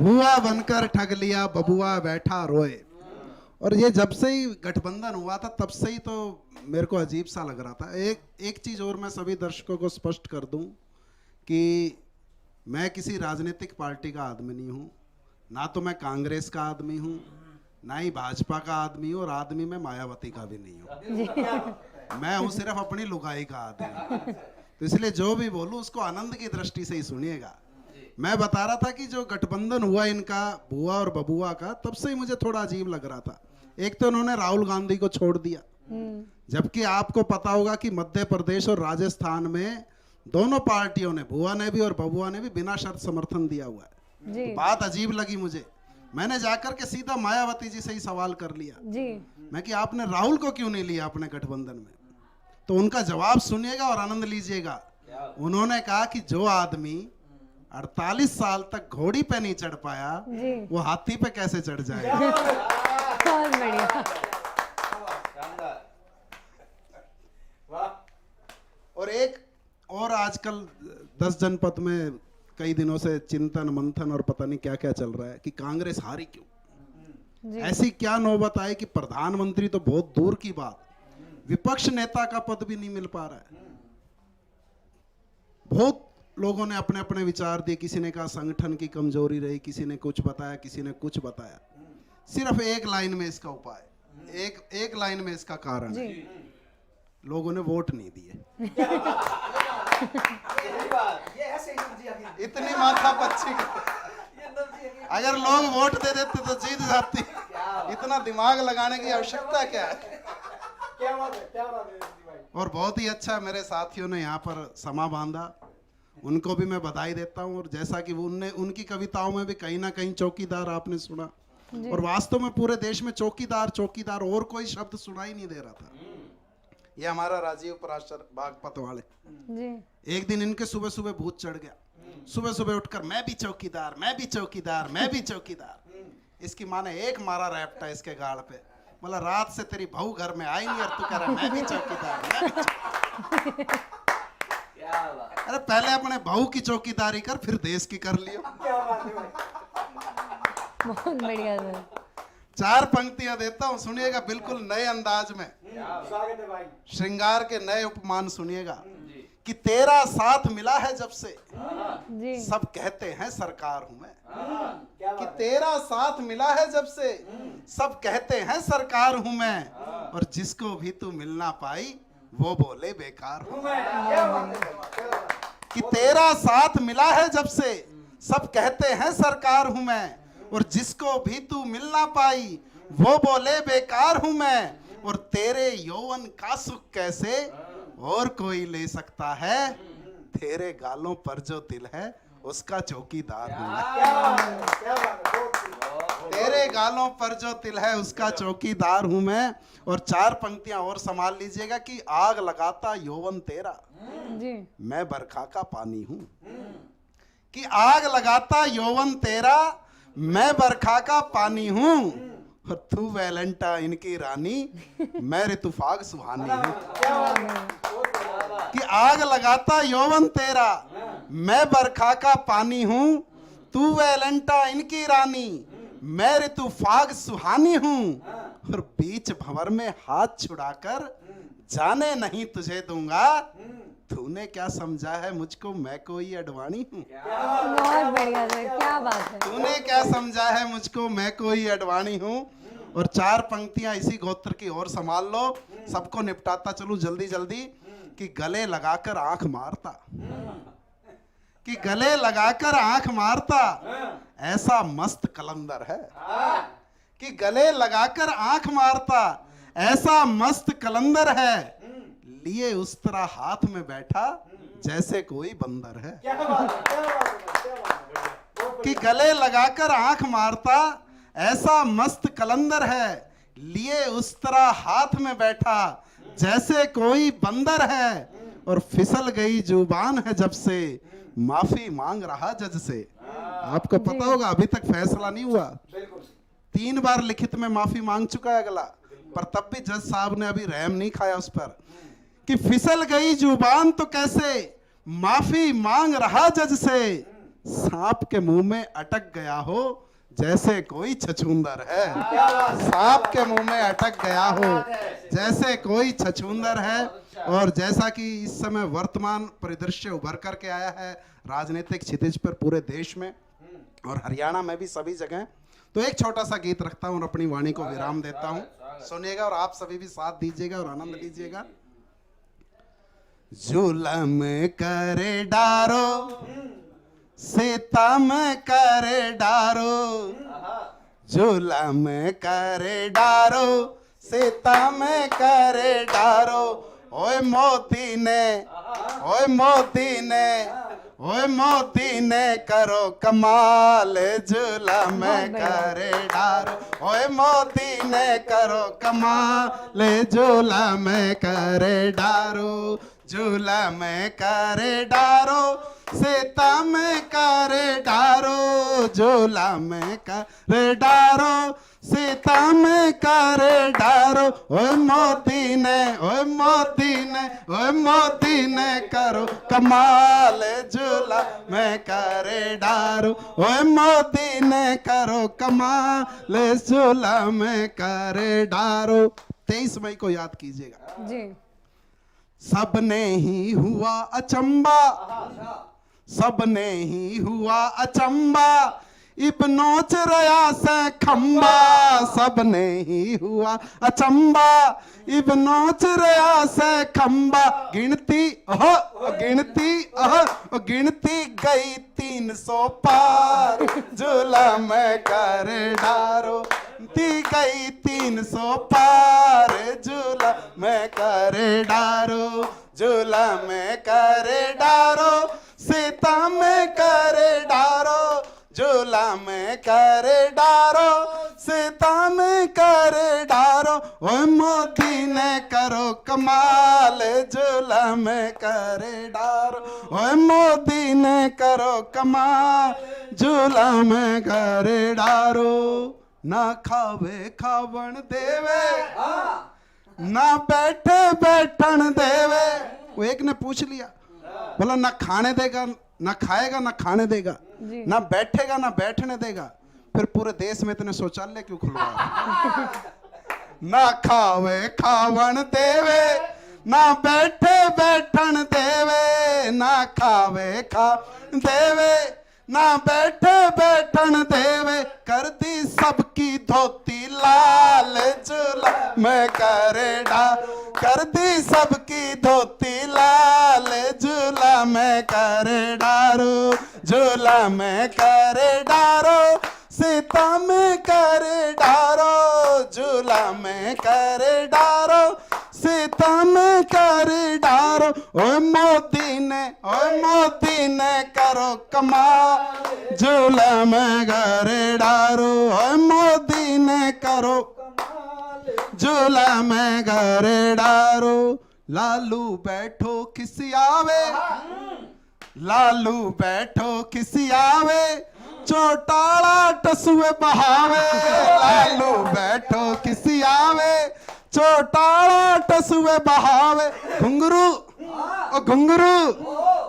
भुआ बनकर ठग लिया बबुआ बैठा रोए। और ये जब से ही गठबंधन हुआ था तब से ही तो मेरे को अजीब सा लग रहा था। एक चीज़ और मैं सभी दर्शकों को स्पष्ट कर दूं कि मैं किसी राजनीतिक पार्टी का आदमी नहीं हूं, ना तो मैं कांग्रेस का आदमी हूं, ना ही भाजपा का आदमी हूं, और आदमी मैं मायावती का भी नहीं हूं। मैं हूं सिर्फ अपनी लुगाई का आदमी। तो इसलिए जो भी बोलूं उसको आनंद की दृष्टि से ही सुनिएगा। मैं बता रहा था कि जो गठबंधन हुआ इनका बुआ और बबुआ का, तब से ही मुझे थोड़ा अजीब लग रहा था। एक तो उन्होंने राहुल गांधी को छोड़ दिया, जबकि आपको पता होगा कि मध्य प्रदेश और राजस्थान में दोनों पार्टियों ने, बुआ ने भी और बबुआ ने भी, बिना शर्त समर्थन दिया हुआ है। तो बात अजीब लगी मुझे। मैंने जाकर के सीधा मायावती जी से ही सवाल कर लिया जी, मैं कि आपने राहुल को क्यों नहीं लिया अपने गठबंधन में। तो उनका जवाब सुनिएगा और आनंद लीजिएगा। उन्होंने कहा कि जो आदमी 48 साल तक घोड़ी पे नहीं चढ़ पाया, वो हाथी पे कैसे चढ़ जाएगा। बहुत बढ़िया। और एक और आजकल 10 जनपद में कई दिनों से चिंतन मंथन और पता नहीं क्या क्या चल रहा है कि कांग्रेस हारी क्यों। ऐसी क्या नौबत आई कि प्रधानमंत्री तो बहुत दूर की बात, विपक्ष नेता का पद भी नहीं मिल पा रहा है। बहुत लोगों ने अपने अपने विचार दिए, किसी ने कहा संगठन की कमजोरी रही, किसी ने कुछ बताया, किसी ने कुछ बताया। सिर्फ एक लाइन में इसका उपाय, एक लाइन में इसका कारण है, लोगों ने वोट नहीं दिए। इतनी माथा पच्ची, अगर लोग वोट दे देते तो जीत जाती। इतना दिमाग लगाने की आवश्यकता क्या है? क्या बात है और बहुत ही अच्छा मेरे साथियों ने यहाँ पर समा बांधा, उनको भी मैं बधाई देता हूँ। और जैसा कि उनकी कविताओं में भी कहीं ना कहीं चौकीदार आपने सुना, और वास्तव में पूरे देश में चौकीदार चौकीदार और कोई शब्द सुनाई नहीं दे रहा था। ये हमारा राजीव पराशर बागपत वाले जी। एक दिन इनके सुबह सुबह भूत चढ़ गया, सुबह सुबह उठकर मैं भी चौकीदार, मैं भी चौकीदार, मैं भी चौकीदार। इसकी माँ ने एक मारा रैपटा इसके गाल पे, मतलब रात से तेरी बहू घर में आई नहीं और तू कह रहा मैं भी चौकीदार, मैं भी चौकीदार। अरे पहले अपने बहू की चौकीदारी कर, फिर देश की कर लियो। बहुत बढ़िया सर। 4 पंक्तियां देता हूँ, सुनिएगा बिल्कुल नए अंदाज में। स्वागत है भाई। श्रृंगार के नए उपमान सुनिएगा कि तेरा साथ मिला है जब से जी। सब कहते हैं सरकार हूं मैं। कि तेरा साथ मिला है जब से सब कहते हैं सरकार हूं मैं, और जिसको भी तू मिलना पाई वो बोले बेकार हूं मैं। कि तेरा साथ मिला है जब से सब कहते हैं सरकार हूं मैं, और जिसको भी तू मिलना पाई वो बोले बेकार हूं मैं। और तेरे यौवन का सुख कैसे और कोई ले सकता है, तेरे गालों पर जो दिल है उसका चौकीदार हूं मैं। तेरे गालों पर जो दिल है उसका चौकीदार हूं मैं। और 4 पंक्तियां और संभाल लीजिएगा कि आग लगाता यौवन तेरा जी। मैं बरखा का पानी हूं। कि आग लगाता यौवन तेरा मैं बरखा का पानी हूं, और तू वैलेंटा इनकी रानी मैं ऋतुफाग सुहानी हूं। कि आग लगाता यौवन तेरा मैं बरखा का पानी हूं, तू वैलेंटा इनकी रानी मैं ऋतुफाग सुहानी हूं। और बीच भंवर में हाथ छुड़ाकर जाने नहीं तुझे दूंगा, तूने क्या समझा है मुझको मैं कोई अडवाणी हूँ। बहुत बढ़िया सर, क्या बात है। तूने क्या समझा है मुझको मैं कोई अडवाणी हूँ। और 4 पंक्तियां इसी गोत्र की और संभाल लो, सबको निपटाता चलूं जल्दी जल्दी। कि गले लगाकर आंख मारता, कि गले लगाकर आंख मारता ऐसा मस्त कलंदर है। कि गले लगाकर आंख मारता ऐसा मस्त कलंदर है, लिए उस तरह हाथ में बैठा जैसे कोई बंदर है। कि गले लगाकर आंख मारता ऐसा मस्त कलंदर है, लिए उस तरह हाथ में बैठा जैसे कोई बंदर है। और फिसल गई जुबान है जब से माफी मांग रहा जज से। आपको पता होगा अभी तक फैसला नहीं हुआ, 3 बार लिखित में माफी मांग चुका है अगला, पर तब भी जज साहब ने अभी रहम नहीं खाया उस पर। कि फिसल गई जुबान तो कैसे माफी मांग रहा जज से, सांप के मुंह में अटक गया हो जैसे कोई छछूंदर है। सांप के मुंह में अटक गया हो जैसे कोई छछूंदर है। और जैसा कि इस समय वर्तमान परिदृश्य उभर करके आया है राजनीतिक क्षितिज पर पूरे देश में और हरियाणा में भी सभी जगह, तो एक छोटा सा गीत रखता हूँ और अपनी वाणी को विराम देता हूँ। सुनिएगा और आप सभी भी साथ दीजिएगा और आनंद लीजिएगा। जुलम करे डारो सितम करे डारो, जुलम करे डारो सितम करे डारो। ओए मोदी ने, ओए मोदी ने, ओए मोदी ने करो कमाल, जुलम करे डारो। ओए मोदी ने करो कमाल, जुलम करे डारो। जुलम करे डारो सितम करे डारो, जुलम करे डारो सितम करे डारो। ओए मोदी ने, ओए मोदी ने, ओए मोदी ने करो कमाल, जुलम करे डारो। ओए मोदी ने करो कमाल, जुलम करे डारो। 23 मई को याद कीजिएगा जी। सबने ही हुआ अचंबा, सबने ही हुआ अचंबा, इब नोच रया से खंबा, सबने ही हुआ अचंबा, इब नोच रया से खंबा, गिनती गिनती गई 300 पार, जुलम कर डारो दी गई 300 पार, जुलम कर डारो, जुलम कर डारो, सितम कर डारो, जुलम कर डारो, सितम कर डारो, ओए मोदी ने करो कमाल, जुलम कर डारो, ओए मोदी ने करो कमाल, जुलम कर डारो। ना खावे खावण देवे, ना बैठे बैठन देवे। वो एक ने पूछ लिया, बोला ना खाने देगा, ना खाएगा, ना खाने देगा, ना बैठेगा, ना बैठने देगा, फिर पूरे देश में इतने शौचालय क्यों खुलवा? ना खावे खावण देवे, ना बैठे बैठन देवे, ना खावे खावण देवे, ना बैठे बैठन देवे, कर दी सबकी धोती लाल, जुलम कर डारो, कर दी सबकी धोती लाल, जुलम कर डारो, जुलम कर डारो, सितम कर डारो, जुलम कर डारो, सितम कर डारो, ओए मोदी ने करो कमाल, जुलम कर डारो, ओए मोदी ने करो जुलम कर डारो। लालू बैठो किसी आवे, लालू बैठो किसी आवे, चौटाला टसुए बहावे, लालू बैठो किसी आवे, चौटाला टसुए बहावे, घुंगरू ओ घुंगरू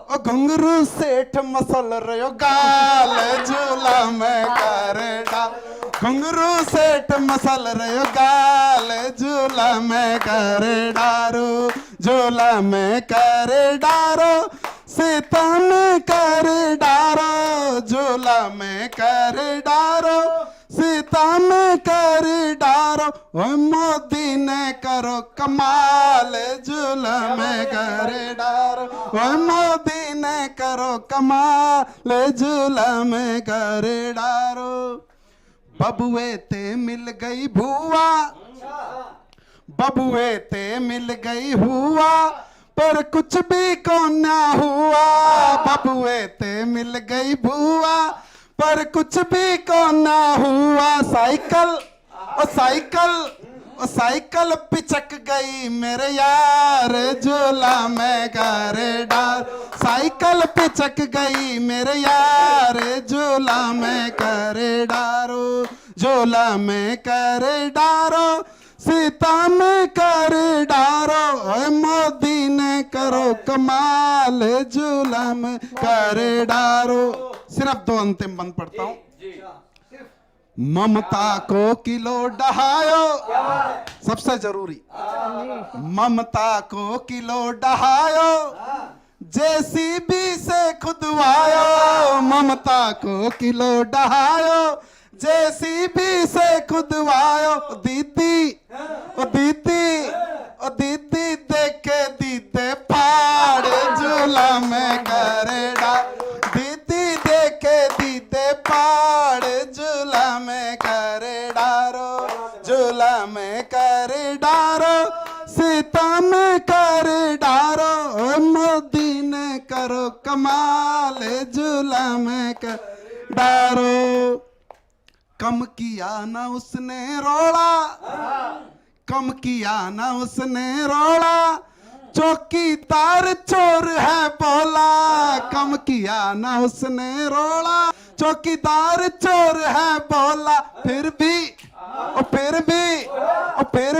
ओ घुंगरू सेठ मसल रयो गाल, जुलम कर डारो, घुंगरू सेठ मसल रयो गाल, जुलम कर डारो, जुलम कर डारो, सितम कर डारो, जुलम कर डारो, सितम कर डारो, ओ मोदी ने करो कमाल, जुलम कर डारो, ओ मोदी ने करो कमाल, जुलम कर डारो। बबुए ते मिल गई भुआ, बबुए ते मिल गई हुआ, पर कुछ भी कोना हुआ, बबुए ते मिल गई भुआ, पर कुछ भी कोना हुआ, साइकिल ओ साइकिल ओ साइकिल पिचक गई मेरे यार, जुलम कर डार, साइकिल पिचक गई मेरे यार, जुलम कर डारो, जुलम कर डारो, सितम कर डारो, ओए मोदी ने करो कमाल, जुलम कर डारो। सिर्फ 2 अंतिम बंद पढ़ता हूं। ममता को किलो डहायो, सबसे जरूरी, ममता को किलो डहायो, जेसीबी से खुदवायो, ममता को किलो डहायो, जेसीबी से खुदवायो, दीदी ओ दीदी ओ दीदी देखे दीदे फाड़, जुलम कर डारो, दीदी देखे दीदे फाड़, जुलम कर डारो, जुलम कर डारो, सितम कर डारो, मोदी ने करो कमाल, जुलम कर डारो। कम किया ना उसने रोड़ा, कम किया ना उसने रोड़ा, चौकीदार चोर है बोला, कम किया ना उसने रोड़ा, चौकीदार चोर है बोला, फिर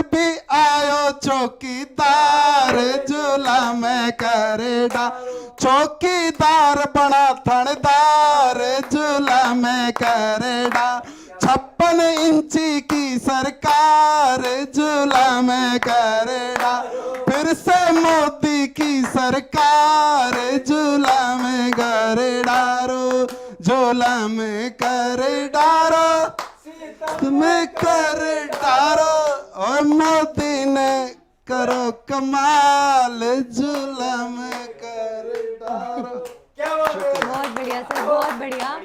भी आयो चौकीदार, जुलम कर डारो, चौकीदार बना थानेदार, जुलम कर डारो, 56 इंची की सरकार, जुलम कर डारो, फिर फिर से मोदी की सरकार, झूला में कर डारो, झोला में कर डारो, तुम्हें कर डारो, और मोदी ने करो कमाल, झूला में कर डारो। बहुत बढ़िया सर, बहुत बढ़िया।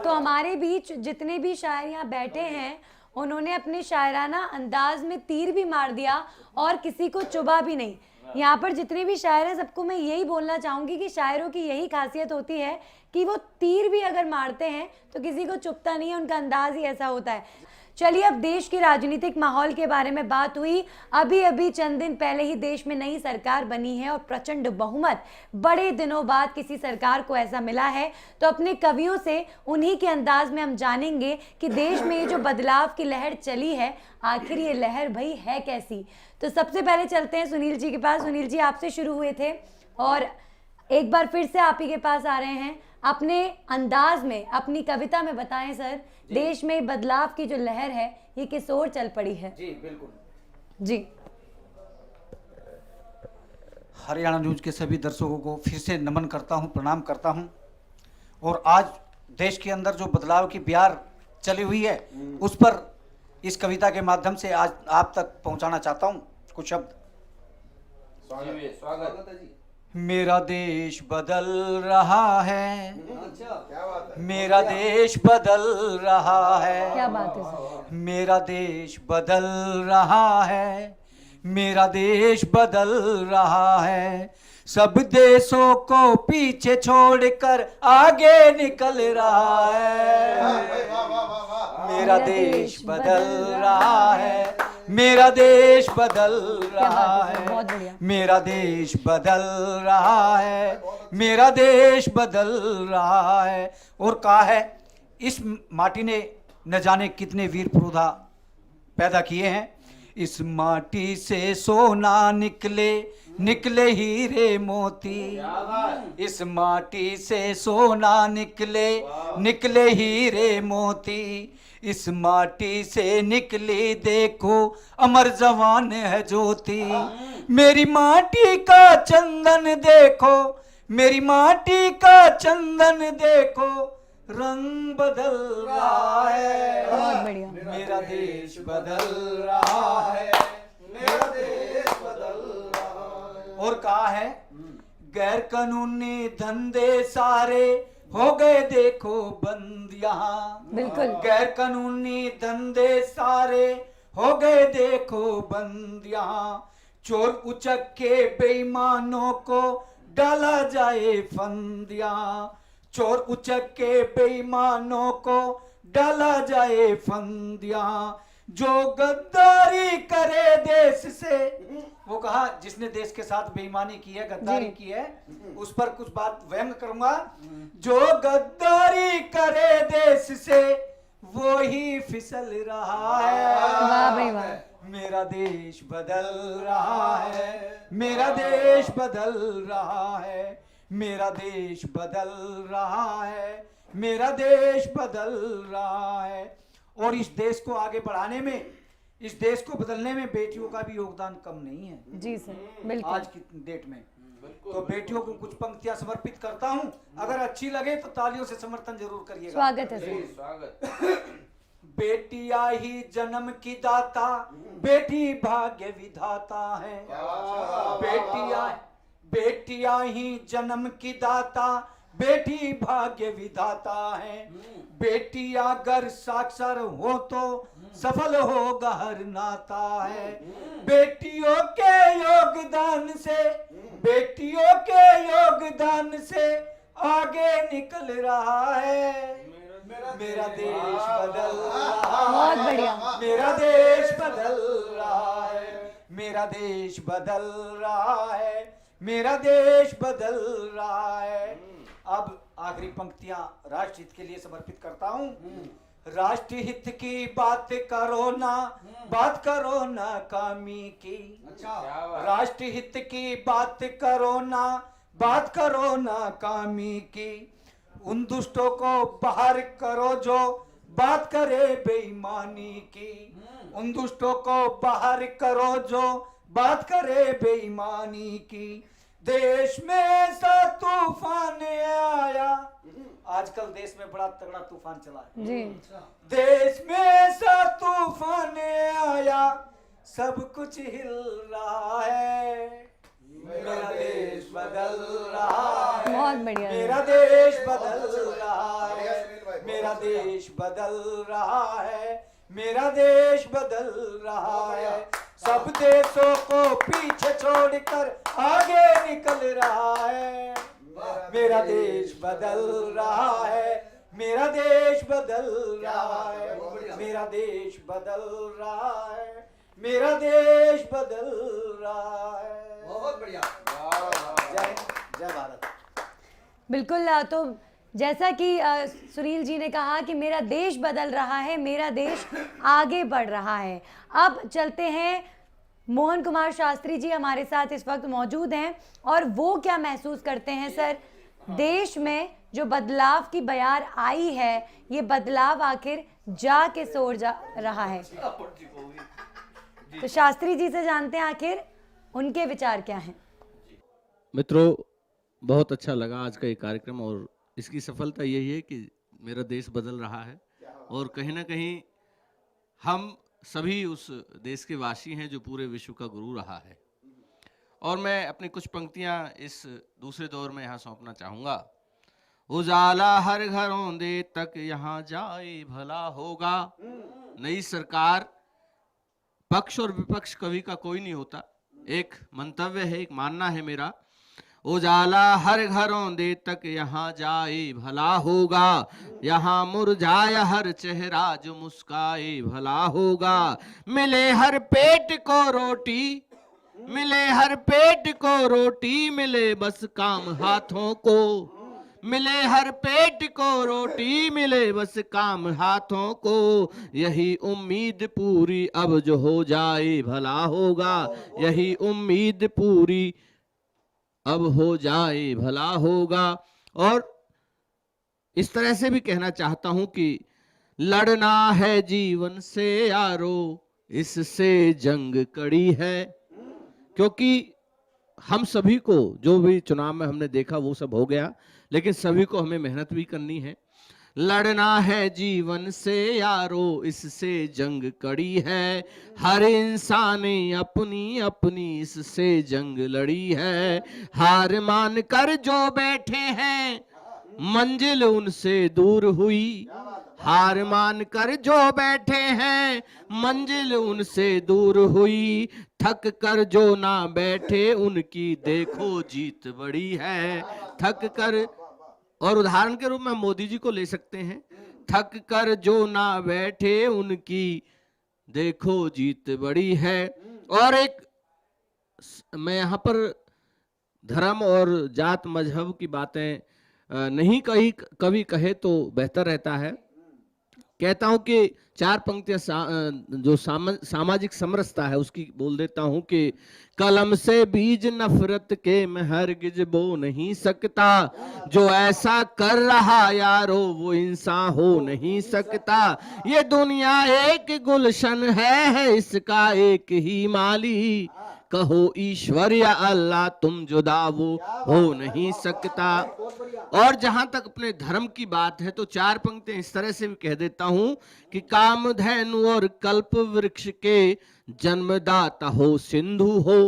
तो हमारे बीच जितने भी शायर यहाँ बैठे हैं, उन्होंने अपने शायराना अंदाज में तीर भी मार दिया और किसी को चुभा भी नहीं। यहाँ पर जितने भी शायर हैं, सबको मैं यही बोलना चाहूंगी कि शायरों की यही खासियत होती है कि वो तीर भी अगर मारते हैं तो किसी को चुभता नहीं है, उनका अंदाज ही ऐसा होता है। चलिए, अब देश के राजनीतिक माहौल के बारे में बात हुई। अभी अभी चंद दिन पहले ही देश में नई सरकार बनी है और प्रचंड बहुमत, बड़े दिनों बाद किसी सरकार को ऐसा मिला है। तो अपने कवियों से उन्हीं के अंदाज में हम जानेंगे कि देश में ये जो बदलाव की लहर चली है, आखिर ये लहर भाई है कैसी। तो सबसे पहले चलते हैं सुनील जी के पास। सुनील जी, आपसे शुरू हुए थे और एक बार फिर से आप ही के पास आ रहे हैं। अपने अंदाज में, अपनी कविता में बताएं सर, देश में बदलाव की जो लहर है ये किस ओर चल पड़ी है। जी बिल्कुल जी। हरियाणा न्यूज के सभी दर्शकों को फिर से नमन करता हूं, प्रणाम करता हूं। और आज देश के अंदर जो बदलाव की बयार चली हुई है, उस पर इस कविता के माध्यम से आज आप तक पहुंचाना चाहता हूं कुछ शब्द। स्वागत है जी। मेरा देश बदल रहा है, मेरा देश बदल रहा है, क्या बात है सर। मेरा देश बदल रहा है, मेरा देश बदल रहा है, सब देशों को पीछे छोड़कर आगे निकल रहा है। मेरा देश बदल रहा है, मेरा देश बदल रहा है, मेरा देश बदल रहा है, मेरा देश बदल रहा है। और कहा है, इस माटी ने न जाने कितने वीर पुरुषा पैदा किए हैं। इस माटी से सोना निकले, निकले हीरे मोती, इस माटी से सोना निकले, निकले हीरे मोती, इस माटी से निकली देखो अमर जवान है ज्योति। मेरी माटी का चंदन देखो, मेरी माटी का चंदन देखो, रंग बदल रहा है। बहुत बढ़िया। मेरा देश बदल रहा है, मेरा देश बदल रहा है। और कहा है, गैर कानूनी धंधे सारे हो गए देखो बंद यहाँ। बिल्कुल। गैर कानूनी धंधे सारे हो गए देखो बंद यहाँ। चोर उचक के बेईमानों को डाला जाए फंद यहाँ। चोर उचक के बेईमानों को डाला जाए फंद यहाँ। जो गद्दारी करे देश से, वो कहा जिसने देश के साथ बेईमानी की है, गद्दारी की है, उस पर कुछ बात व्यंग करूंगा। जो गद्दारी करे देश से, वो ही फिसल रहा है। वाह भाई वाह। मेरा देश बदल रहा है, मेरा देश बदल रहा है, मेरा देश बदल रहा है, मेरा देश बदल रहा है। और इस देश को आगे बढ़ाने में, इस देश को बदलने में बेटियों का भी योगदान कम नहीं है। जी सर, बिल्कुल। आज की डेट में तो बेटियों को कुछ पंक्तियां समर्पित करता हूं। अगर अच्छी लगे तो तालियों से समर्थन जरूर करिएगा। स्वागत है सर। स्वागत। बेटिया ही जन्म की दाता, बेटी भाग्य विधाता है। बेटिया ही जन्म की दाता, बेटी भाग्य विधाता है। बेटी अगर साक्षर हो तो सफल होगा हर नाता है। बेटियों के योगदान से, बेटियों के योगदान से आगे निकल रहा है। मेरा देश बदल रहा है, बहुत बढ़िया। मेरा देश बदल रहा है, मेरा देश बदल रहा है, मेरा देश बदल रहा है। अब आखिरी पंक्तियां राष्ट्र हित के लिए समर्पित करता हूं। राष्ट्र हित की बात करो ना, बात करो ना कामी की। राष्ट्र हित की बात करो ना, बात करो ना कामी की। उन दुष्टों को बाहर करो जो बात करे बेईमानी की। उन दुष्टों को बाहर करो जो बात करे बेईमानी की, देश में सा तूफान आया। आजकल देश में बड़ा तगड़ा तूफान चला है जी। देश में सा तूफान आया, सब कुछ हिल रहा है, मेरा देश बदल रहा है, बहुत बढ़िया। मेरा देश बदल रहा है, मेरा देश बदल रहा है, मेरा देश बदल रहा है, सब देशों को पीछे छोड़कर आगे निकल रहा है, मेरा देश बदल रहा है, मेरा देश बदल रहा है, मेरा देश बदल रहा है, मेरा देश बदल रहा है। बहुत बढ़िया। जय जय भारत। बिल्कुल। तो जैसा कि सुनील जी ने कहा कि मेरा देश बदल रहा है, मेरा देश आगे बढ़ रहा है। अब चलते हैं, मोहन कुमार शास्त्री जी हमारे साथ इस वक्त मौजूद हैं और वो क्या महसूस करते हैं सर, देश में जो बदलाव की बयार आई है, ये बदलाव आखिर जा के सोर जा रहा है। तो शास्त्री जी से जानते हैं आखिर उनके विचार क्या हैं। मित्रों, बहुत अच्छा लगा आज का ये कार्यक्रम और इसकी सफलता यही है कि मेरा देश बदल रहा है और कहीं ना कहीं हम सभी उस देश के वासी हैं जो पूरे विश्व का गुरु रहा है। और मैं अपनी कुछ पंक्तियां इस दूसरे दौर में यहाँ सौंपना चाहूँगा। उजाला हर घरों दे तक यहाँ जाए भला होगा। नई सरकार, पक्ष और विपक्ष कभी का कोई नहीं होता, एक मंतव्य है, एक मानना है मेरा। उजाला हर घरों दे तक यहाँ जाए भला होगा, यहाँ मुरझाए हर चेहरा जो मुस्काए भला होगा। मिले हर पेट को रोटी, मिले हर पेट को रोटी, मिले बस काम हाथों को, मिले हर पेट को रोटी, मिले बस काम हाथों को। यही उम्मीद पूरी अब जो हो जाए भला होगा, यही उम्मीद पूरी अब हो जाए भला होगा। और इस तरह से भी कहना चाहता हूं कि लड़ना है जीवन से यारो, इससे जंग कड़ी है। क्योंकि हम सभी को जो भी चुनाव में हमने देखा वो सब हो गया, लेकिन सभी को हमें मेहनत भी करनी है। लड़ना है जीवन से यारो, इससे जंग कड़ी है। हर इंसान ने अपनी अपनी इससे जंग लड़ी है। हार मान कर जो बैठे हैं, मंजिल उनसे दूर हुई। हार मान कर जो बैठे हैं, मंजिल उनसे दूर हुई। थक कर जो ना बैठे, उनकी देखो जीत बड़ी है। थक कर, और उदाहरण के रूप में मोदी जी को ले सकते हैं। थक कर जो ना बैठे, उनकी देखो जीत बड़ी है। और एक मैं यहाँ पर धर्म और जात मजहब की बातें नहीं कभी कहे तो बेहतर रहता है। कहता हूं कि चार पंक्तियां जो सामाजिक समरसता है उसकी बोल देता हूं कि कलम से बीज नफरत के मैं हरगिज बो नहीं सकता। जो ऐसा कर रहा यारो वो इंसान हो नहीं सकता। ये दुनिया एक गुलशन है इसका एक ही माली। कहो ईश्वर या अल्लाह तुम जुदा वो हो नहीं सकता। और जहां तक अपने धर्म की बात है तो चार पंक्तियां इस तरह से भी कह देता हूं कि कामधेनु और कल्प वृक्ष के जन्मदाता हो सिंधु हो।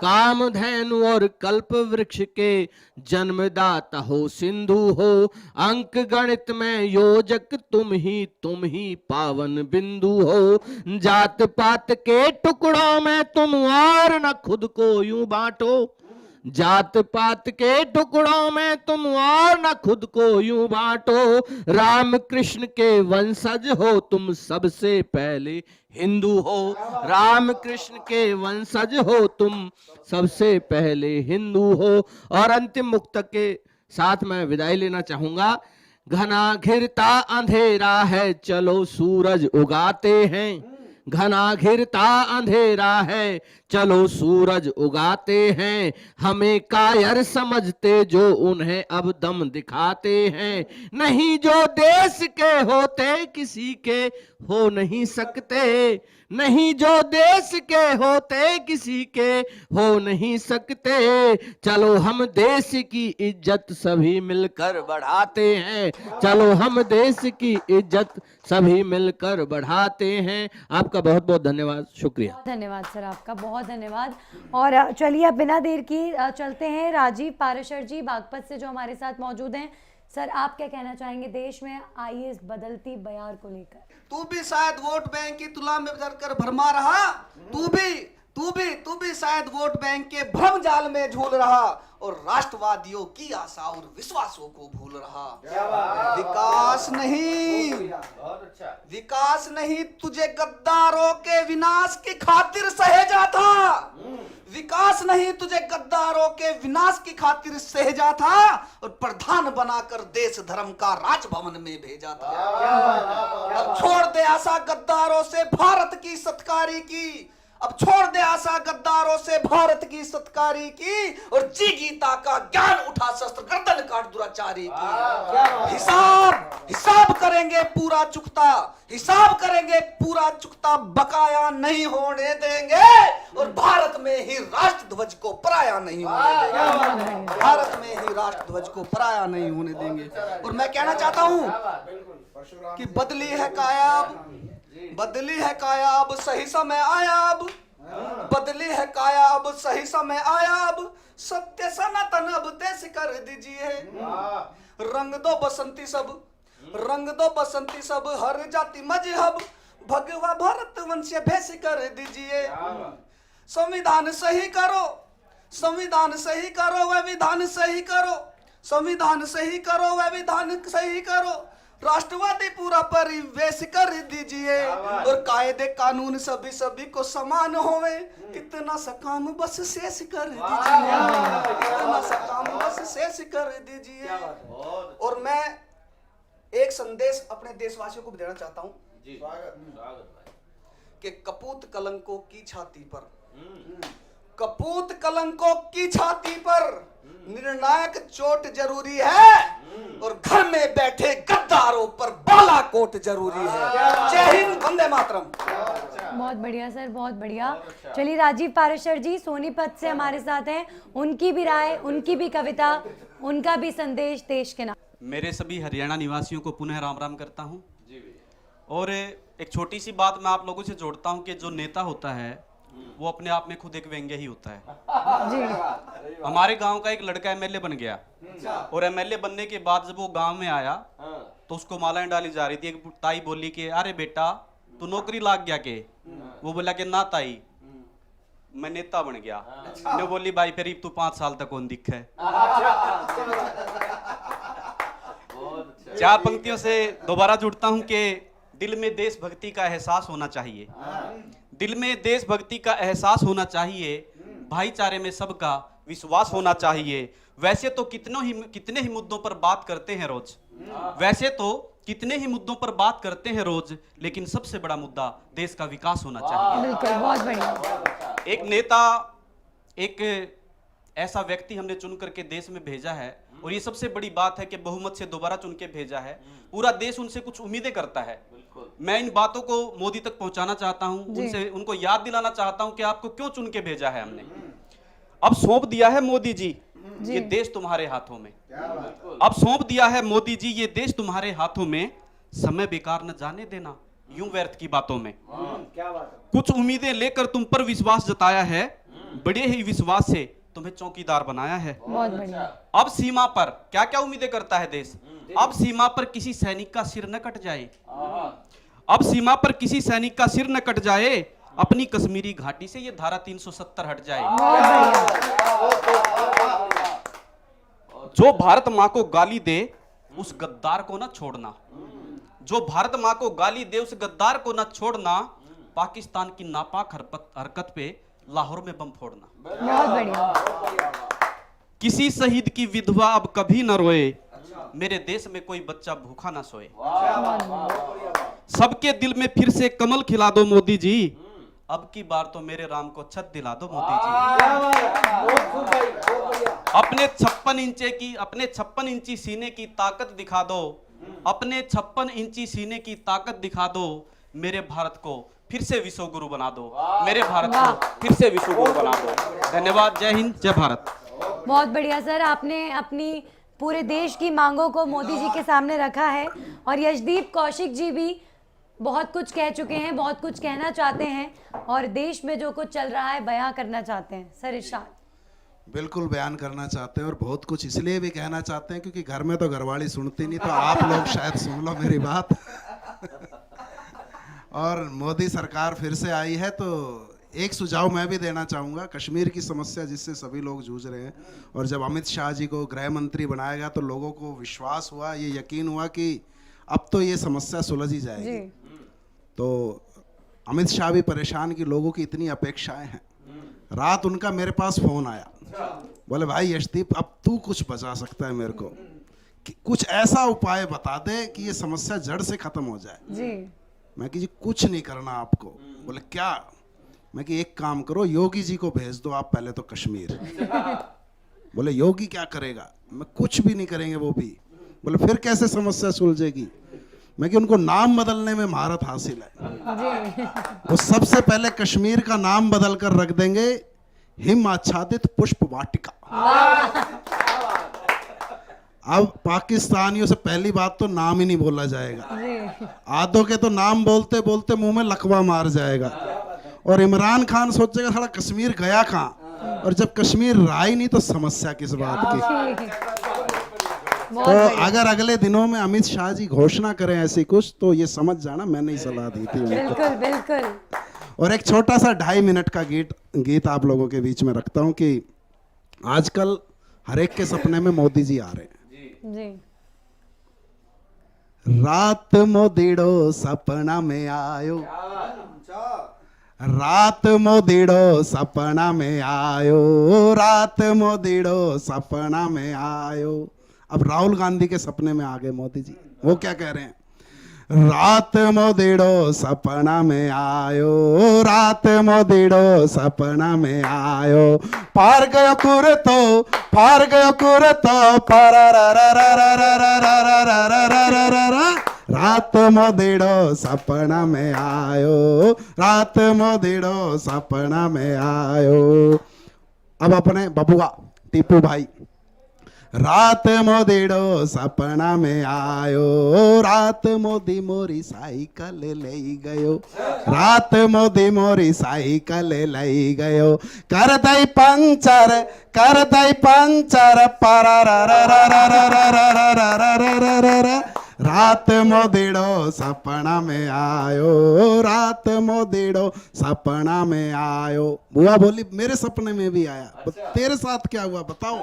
कामधेनु और कल्प वृक्ष के जन्मदाता हो सिंधु हो। अंक गणित में योजक तुम ही पावन बिंदु हो। जात पात के टुकड़ों में तुम और न खुद को यूं बांटो। जात पात के टुकड़ों में तुम और न खुद को यूं बांटो। राम कृष्ण के वंशज हो तुम सबसे पहले हिंदू हो। राम कृष्ण के वंशज हो तुम सबसे पहले हिंदू हो। और अंतिम मुक्तक के साथ मैं विदाई लेना चाहूंगा। घना घिरता अंधेरा है चलो सूरज उगाते हैं। घना घिरता अंधेरा है चलो सूरज उगाते हैं, हमें कायर समझते जो उन्हें अब दम दिखाते हैं। नहीं जो देश के होते किसी के हो नहीं सकते, नहीं जो देश के होते किसी के हो नहीं सकते। चलो हम देश की इज्जत सभी मिलकर बढ़ाते हैं, चलो हम देश की इज्जत सभी मिलकर बढ़ाते हैं। आपका बहुत बहुत धन्यवाद, शुक्रिया। धन्यवाद सर, आपका बहुत धन्यवाद। और चलिए अब बिना देर की चलते हैं राजीव पाराशर जी बागपत से जो हमारे साथ मौजूद हैं। सर, आप क्या कहना चाहेंगे देश में आई इस बदलती बयार को लेकर? तू भी शायद वोट बैंक की तुला में कर भरमा रहा, तू भी शायद वोट बैंक के भ्रम जाल में झूल रहा और राष्ट्रवादियों की आशा और विश्वासों को भूल रहा। विकास नहीं तुझे गद्दारों के विनाश की खातिर सहेजा था। विकास नहीं तुझे गद्दारों के विनाश की खातिर सहेजा था और प्रधान बनाकर देश धर्म का राजभवन में भेजा था। अब छोड़ दे आशा गद्दारों से भारत की सत्कारी की, अब छोड़ दे आशा गद्दारों से भारत की सत्कारी की और जी गीता का ज्ञान उठा शस्त्र गर्दन काट दुराचारी की। हिसाब करेंगे पूरा चुकता, हिसाब करेंगे पूरा चुकता, बकाया नहीं होने देंगे और भारत में ही राष्ट्र ध्वज को पराया नहीं होने देंगे। भारत में ही राष्ट्र ध्वज को पराया नहीं होने देंगे। और मैं कहना चाहता हूं कि बदली है कायाब, बदली है काया अब सही समय आया, अब बदली है काया अब सही समय आया, अब सत्य सनातन अब देश कर दीजिए। रंग दो बसंती सब, रंग दो बसंती सब, हर जाति मजहब भगवा भारत वंश भेष कर दीजिए। संविधान सही करो, संविधान सही करो, वह विधान सही करो, संविधान सही करो, वह विधान सही करो। राष्ट्रवादी पूरा परिवेश कर दीजिए और कायदे कानून सभी सभी को समान होवे। इतना सा काम बस शेष कर दीजिए, इतना सा काम बस शेष कर दीजिए। और मैं एक संदेश अपने देशवासियों को देना चाहता हूं कि कपूत कलंकों की छाती पर, कपूत कलंकों की छाती पर निर्णायक चोट जरूरी है और घर में बैठे गद्दारों पर बालाकोट जरूरी है। जय हिंद, वंदे मातरम। बहुत बढ़िया सर, बहुत बढ़िया। चलिए राजीव पाराशर जी सोनीपत से हमारे साथ हैं, उनकी भी राय, उनकी भी कविता, उनका भी संदेश देश के नाम। मेरे सभी हरियाणा निवासियों को पुनः राम राम करता हूं। और एक छोटी सी बात मैं आप लोगों से जोड़ता हूं कि जो नेता होता है वो अपने आप में खुद एक व्यंग्य ही होता है। जी। हमारे गांव का एक लड़का एमएलए बन गया और एमएलए बनने के बाद जब वो गांव में आया तो उसको मालाएं डाली जा रही थी। एक ताई बोली कि अरे बेटा तू नौकरी लाग गया के? वो बोला कि ना ताई मैं नेता बन गया। ने बोली भाई फिर तू 5 साल तक कौन दिख है। 4 पंक्तियों से दोबारा जुड़ता हूं कि दिल में देशभक्ति का एहसास होना चाहिए, दिल में देशभक्ति का एहसास होना चाहिए, भाईचारे में सबका विश्वास होना चाहिए। वैसे तो कितने ही मुद्दों पर बात करते हैं रोज, वैसे तो कितने ही मुद्दों पर बात करते हैं रोज, लेकिन सबसे बड़ा मुद्दा देश का विकास होना चाहिए। बिल्कुल, बहुत बढ़िया। एक नेता, एक ऐसा व्यक्ति हमने चुन करके देश में भेजा है और ये सबसे बड़ी बात है कि बहुमत से दोबारा चुन के भेजा है। पूरा देश उनसे कुछ उम्मीदें करता है। मैं इन बातों को मोदी तक पहुंचाना चाहता हूं, उनको याद दिलाना चाहता हूं कि आपको क्यों चुन के भेजा है हमने। अब सौंप दिया है मोदी जी ये देश तुम्हारे हाथों में, अब सौंप दिया है मोदी जी ये देश तुम्हारे हाथों में। समय बेकार न जाने देना यूं व्यर्थ की बातों में। कुछ उम्मीदें लेकर तुम पर विश्वास जताया है, बड़े ही विश्वास से तुम्हें चौकीदार बनाया है। बहुत बढ़िया। अब सीमा पर क्या क्या उम्मीदें करता है देश? अब सीमा पर किसी सैनिक का सिर न कट जाए, अब सीमा पर किसी सैनिक का सिर न कट जाए, अपनी कश्मीरी घाटी से ये धारा 370 हट जाए। जो भारत माँ को गाली दे उस गद्दार को न छोड़ना, जो भारत माँ को गाली दे उस गद्दार को न छोड़ना, पाकिस्तान की नापाक हरकत पे लाहौर में बम फोड़ना। बहुत बढ़िया। किसी शहीद की विधवा अब कभी न रोए, मेरे देश में कोई बच्चा भूखा ना सोए। सबके दिल में फिर से कमल खिला दो मोदी जी, अब की बार तो मेरे राम को छत दिला दो मोदी जी। अपने 56 इंची सीने की ताकत दिखा दो, अपने 56 इंची सीने की ताकत दिखा दो, मेरे भारत को फिर से विश्व गुरु बना दो, मेरे भारत को फिर से विश्व गुरु बना दो। धन्यवाद। जय हिंद, जय भारत। बहुत बढ़िया सर, आपने अपनी पूरे देश की मांगों को मोदी जी के सामने रखा है और यशदीप कौशिक जी भी बहुत कुछ कह चुके हैं, बहुत कुछ कहना चाहते हैं और देश में जो कुछ चल रहा है बयां करना चाहते हैं। सर इरशाद। बिल्कुल बयान करना चाहते हैं और बहुत कुछ इसलिए भी कहना चाहते हैं क्योंकि घर में तो घरवाली सुनती नहीं, तो आप लोग शायद सुन लो मेरी बात। और मोदी सरकार फिर से आई है तो एक सुझाव मैं भी देना चाहूँगा। कश्मीर की समस्या जिससे सभी लोग जूझ रहे हैं और जब अमित शाह जी को गृह मंत्री बनाया गया तो लोगों को विश्वास हुआ, ये यकीन हुआ कि अब तो ये समस्या सुलझ ही जाएगी। तो अमित शाह भी परेशान कि लोगों की इतनी अपेक्षाएं हैं। रात उनका मेरे पास फ़ोन आया, बोले भाई यशदीप अब तू कुछ बचा सकता है मेरे को, कि कुछ ऐसा उपाय बता दे कि ये समस्या जड़ से ख़त्म हो जाए जी। मैं कि जी कुछ नहीं करना आपको। बोले क्या? मैं कि एक काम करो, योगी जी को भेज दो आप पहले तो कश्मीर। बोले योगी क्या करेगा? मैं कुछ भी नहीं करेंगे वो भी। बोले फिर कैसे समस्या सुलझेगी? मैं कि उनको नाम बदलने में महारत हासिल है। वो सबसे पहले कश्मीर का नाम बदल कर रख देंगे हिम आच्छादित पुष्प वाटिका। अब पाकिस्तानियों से पहली बात तो नाम ही नहीं बोला जाएगा, आधों के तो नाम बोलते बोलते मुंह में लकवा मार जाएगा और इमरान खान सोचेगा थोड़ा कश्मीर गया कहाँ, और जब कश्मीर रहा ही नहीं तो समस्या किस बात की। तो अगर अगले दिनों में अमित शाह जी घोषणा करें ऐसी कुछ तो ये समझ जाना मैंने ही सलाह दी थी उनको। बिल्कुल बिल्कुल। और एक छोटा सा 2.5 मिनट का गीत आप लोगों के बीच में रखता हूँ कि आजकल हर एक के सपने में मोदी जी आ रहे हैं जी। रात मोदीड़ो सपना में आयो, रात मोदीड़ो सपना में आयो, रात मोदीड़ो सपना में आयो। अब राहुल गांधी के सपने में आ गए मोदी जी। वो क्या कह रहे हैं? रात मोदीड़ो सपना में आयो, रात मोदीड़ो सपना में आयो, पार गयो कुरतो, पार गयो कुरतो, रात मोदीड़ो सपना में आयो, रात मोदीड़ो सपना में आयो। अब अपने बबुआ टीपू भाई, रात मोदीड़ो सपना में आयो, रात मोदी मोरी साइकिल ले गयो, रात मोदी मोरी साइकिल ले गयो, कर दई पंचर, कर दई पंचर, रात मोदीड़ो सपना में आयो, रात मोदीड़ो सपना में आयो। बुआ बोली मेरे सपने में भी आया, तेरे साथ क्या हुआ बताओ?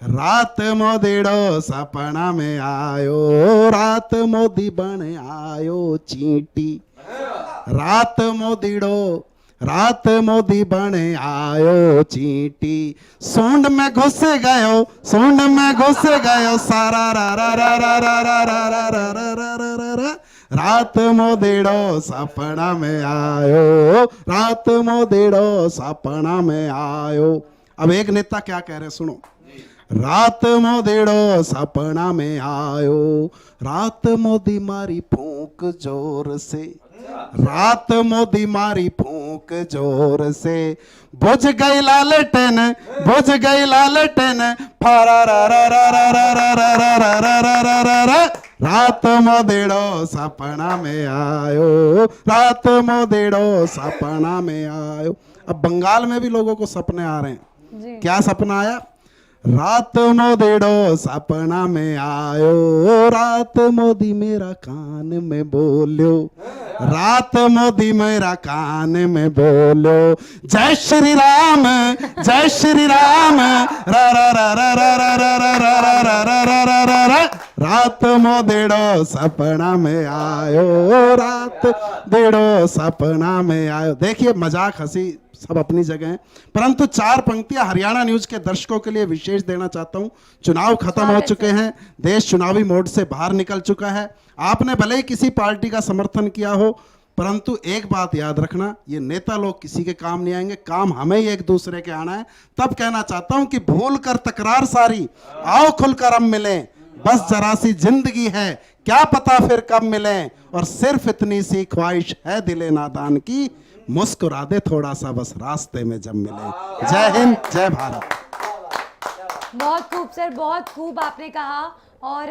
रात मोदीड़ो सपना में आयो, रात मोदी बन आयो चींटी, रात मोदीड़ो, रात मोदी बन आयो चींटी, सूंड में घुस गयो, सूंड में घुस गयो सारा रा रा रा रा रा रा रा रा रा रा रा रा रा रा, रात मोदीड़ो सपना में आयो, रात मोदीड़ो सपना में आयो। अब एक नेता क्या कह रहे सुनो, रात मोदीड़ो सपना में आयो, रात मोदी मारी फूंक जोर से, रात मोदी मारी फूंक जोर से, बुझ गई लालटेन, बुझ गई लालटेन, फारा रा रा रा रा रा रा रा रा रा रा रा रा रा रा, रात मोदीड़ो सपना में आयो, रात मोदीड़ो सपना में आयो। अब बंगाल में भी लोगों को सपने आ रहे हैं। क्या सपना आया? रात मोदीड़ो सपना में आयो, रात मोदी मेरा कान में बोलो, रात मोदी मेरा कान में बोलो, जय श्री राम, जय श्री राम, रा रा रा रा रा रा रा रा रा रा रा रा रा रा रा, रात मोदीड़ो सपना में आयो, रात मोदीड़ो सपना में आयो। देखिए मजाक हंसी सब अपनी जगह है, परंतु 4 पंक्तियां हरियाणा न्यूज के दर्शकों के लिए विशेष देना चाहता हूं। चुनाव खत्म हो चुके हैं, देश चुनावी मोड से बाहर निकल चुका है। आपने भले ही किसी पार्टी का समर्थन किया हो, परंतु एक बात याद रखना, ये नेता लोग किसी के काम नहीं आएंगे, काम हमें ही एक दूसरे के आना है। तब कहना चाहता हूं कि भूल कर तकरार सारी, आओ खुलकर हम मिले, बस जरा सी जिंदगी है, क्या पता फिर कब मिले, और सिर्फ इतनी सी ख्वाहिश है दिले नादान की, मुस्कुरा दे थोड़ा सा बस रास्ते में जब मिले। जय हिंद, जय भारत। बहुत खूब सर, बहुत खूब आपने कहा। और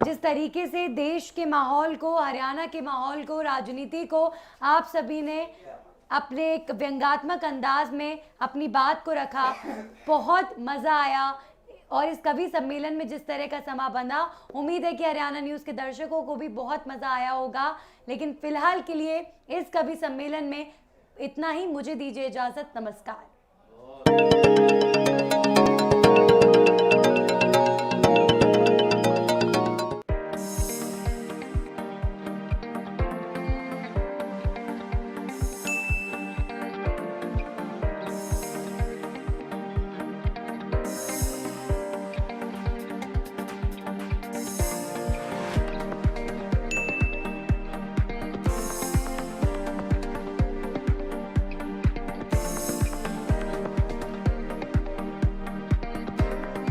जिस तरीके से देश के माहौल को, हरियाणा के माहौल को, राजनीति को आप सभी ने अपने एक व्यंग्यात्मक अंदाज में अपनी बात को रखा, बहुत मज़ा आया। और इस कवि सम्मेलन में जिस तरह का समा बंधा, उम्मीद है कि हरियाणा न्यूज़ के दर्शकों को भी बहुत मज़ा आया होगा। लेकिन फिलहाल के लिए इस कवि सम्मेलन में इतना ही, मुझे दीजिए इजाज़त, नमस्कार।